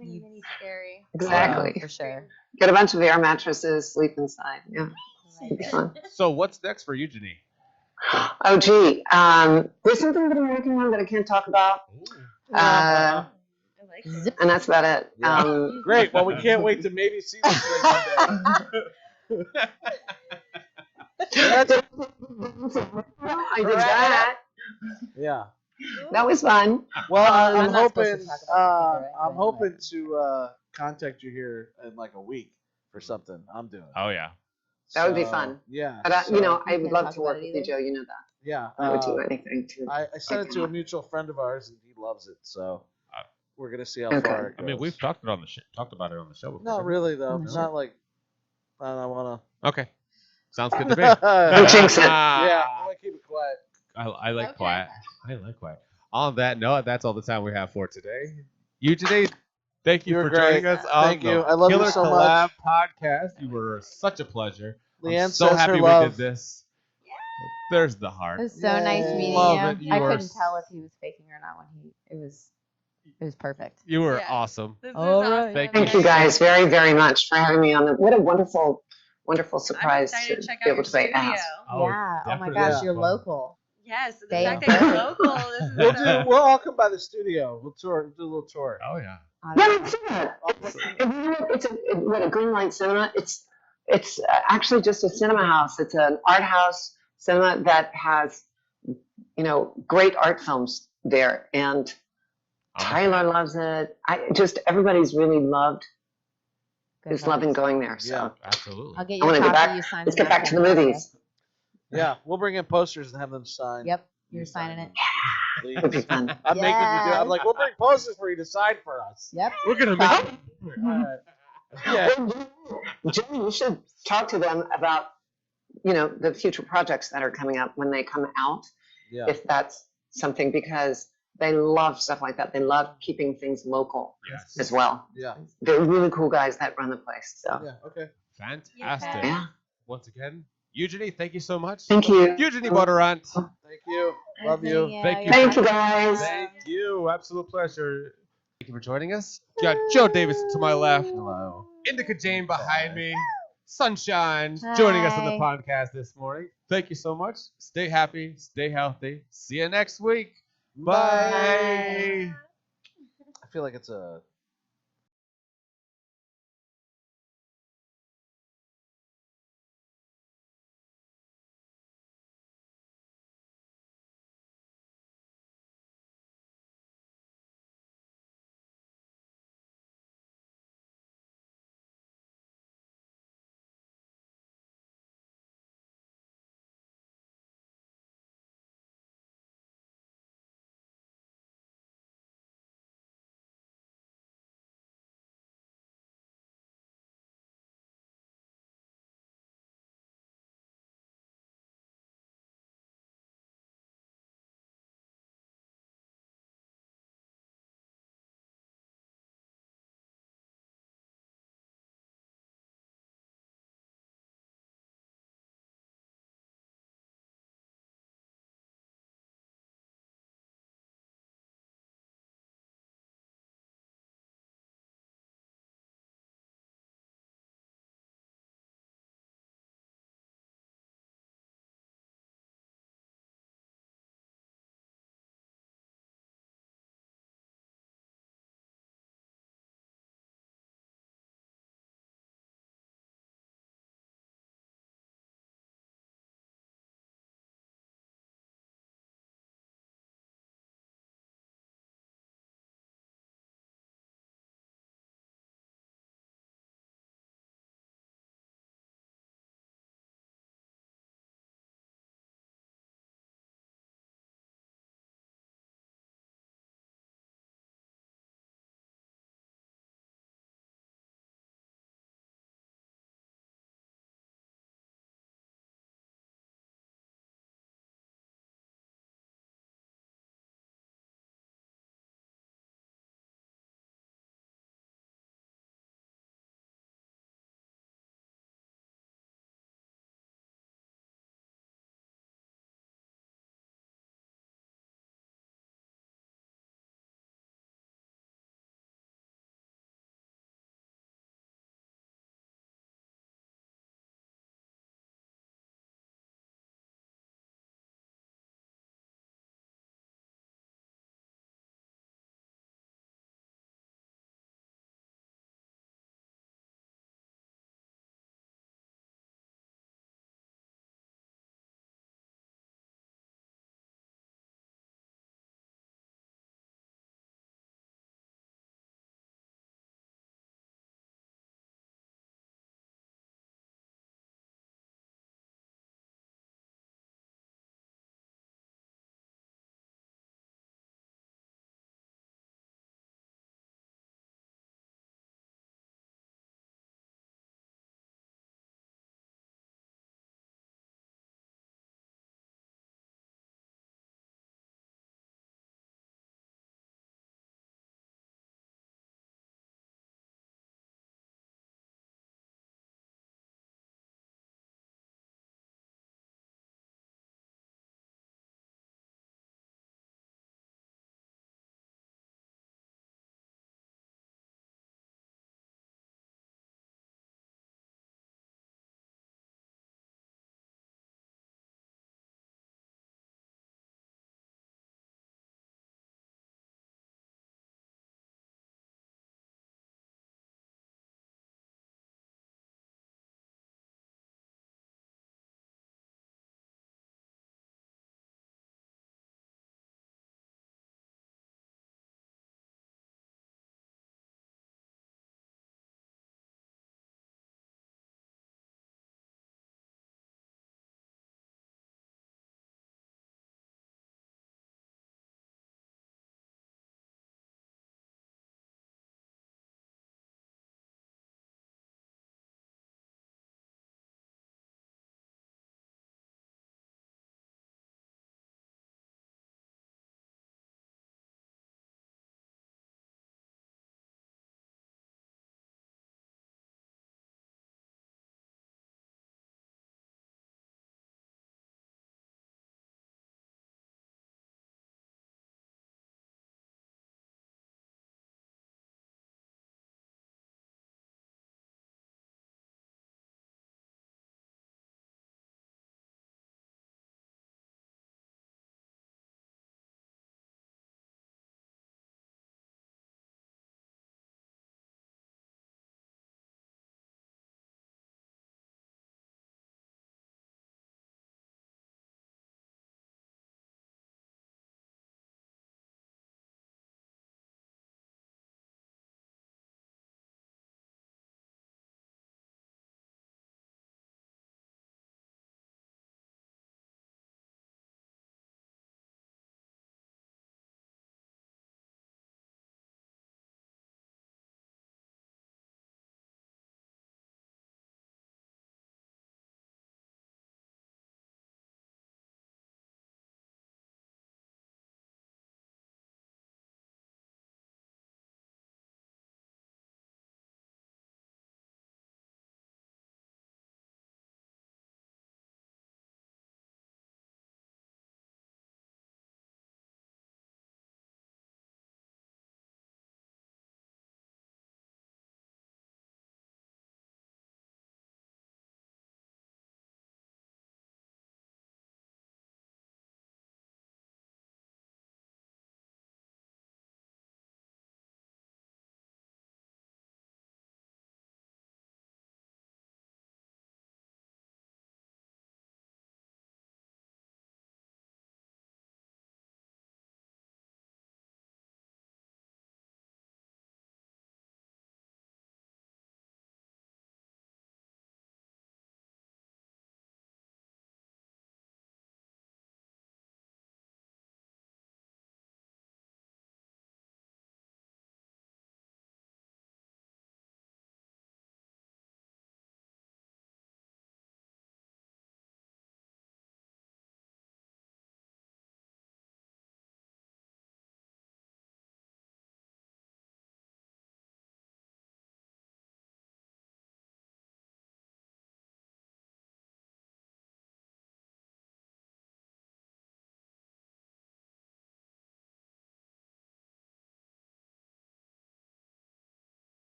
mini scary. Exactly. For sure. Get a bunch of air mattresses, sleep inside. Yeah. It'd be fun. So what's next for Eugenie? Oh, gee. There's something that I'm working on that I can't talk about. I like it. Zip. And that's about it. Yeah. Great. Well, we can't wait to maybe see this thing one day. I did that. Yeah. That was fun. Well, I'm I'm not supposed hoping. to talk about it either, I'm but hoping to contact you here in like a week for something I'm doing. Oh yeah. That would be So, fun. Yeah. But, I You would can't love talk to work about it with you, either? Joe. You know that. Yeah. I would do anything to. I sent it to a mutual friend of ours, and he loves it. So we're gonna see how Okay. far it goes. I mean, we've talked about it on the show before. Not really though. No. It's not like I don't wanna. Okay, sounds good to me. Don't jinx it. Yeah, I want to keep it quiet. I like Okay. quiet. I like quiet. On that note, that's all the time we have for today. Eugenie, thank you You were for joining great. us on Thank the you. I love you Killer so Collab much. podcast. You were such a pleasure. Leanne I'm so says her happy we love. did this. There's the heart. It was so nice Yay. meeting Love you. it. You I are couldn't tell if he was faking or not when it was perfect. You were Yeah. awesome. This is All right. awesome. Thank Thank you guys very, very much for having me on. What a wonderful, wonderful I'm surprise excited to to check be out able your to say studio. ask. Yeah. Oh my definitely. gosh, Yeah. you're local. Yes, the They- fact that you're local. This is We'll all come by the studio. We'll do a little tour. Oh yeah. Yeah, let's do that. It's a green light cinema. It's actually just a cinema house. It's an art house cinema that has, great art films there, and Tyler loves it. Everybody's really Good loving times. going there. So Yeah. Absolutely. I'll get I you a want to get copy. back. You sign Let's the get back to the back. movies. Yeah, we'll bring in posters and have them signed. Yep, you're signing it. Please. It'll be fun. I'm making you do it. I'm Yes. like, we'll bring posters for you to sign for us. Yep. We're gonna make. Huh? Yeah. Jenny, you should talk to them about, the future projects that are coming up when they come out, Yeah. if that's something, because they love stuff like that. They love keeping things local Yes. as well. Yeah. They're really cool guys that run the place. So Yeah. Okay. Fantastic. yeah, Once again, Eugenie, thank you so much. thank you. Eugenie Bondurant. Thank you. Love you. Thank you. Thank you guys. Thank you. Absolute pleasure. Thank you for joining us. Got Joe Davis to my left. Hello. Indica Jane behind me. Sunshine joining us on the Hi. podcast this morning. Thank you so much. Stay happy. Stay healthy. See you next week. Bye. I feel like it's a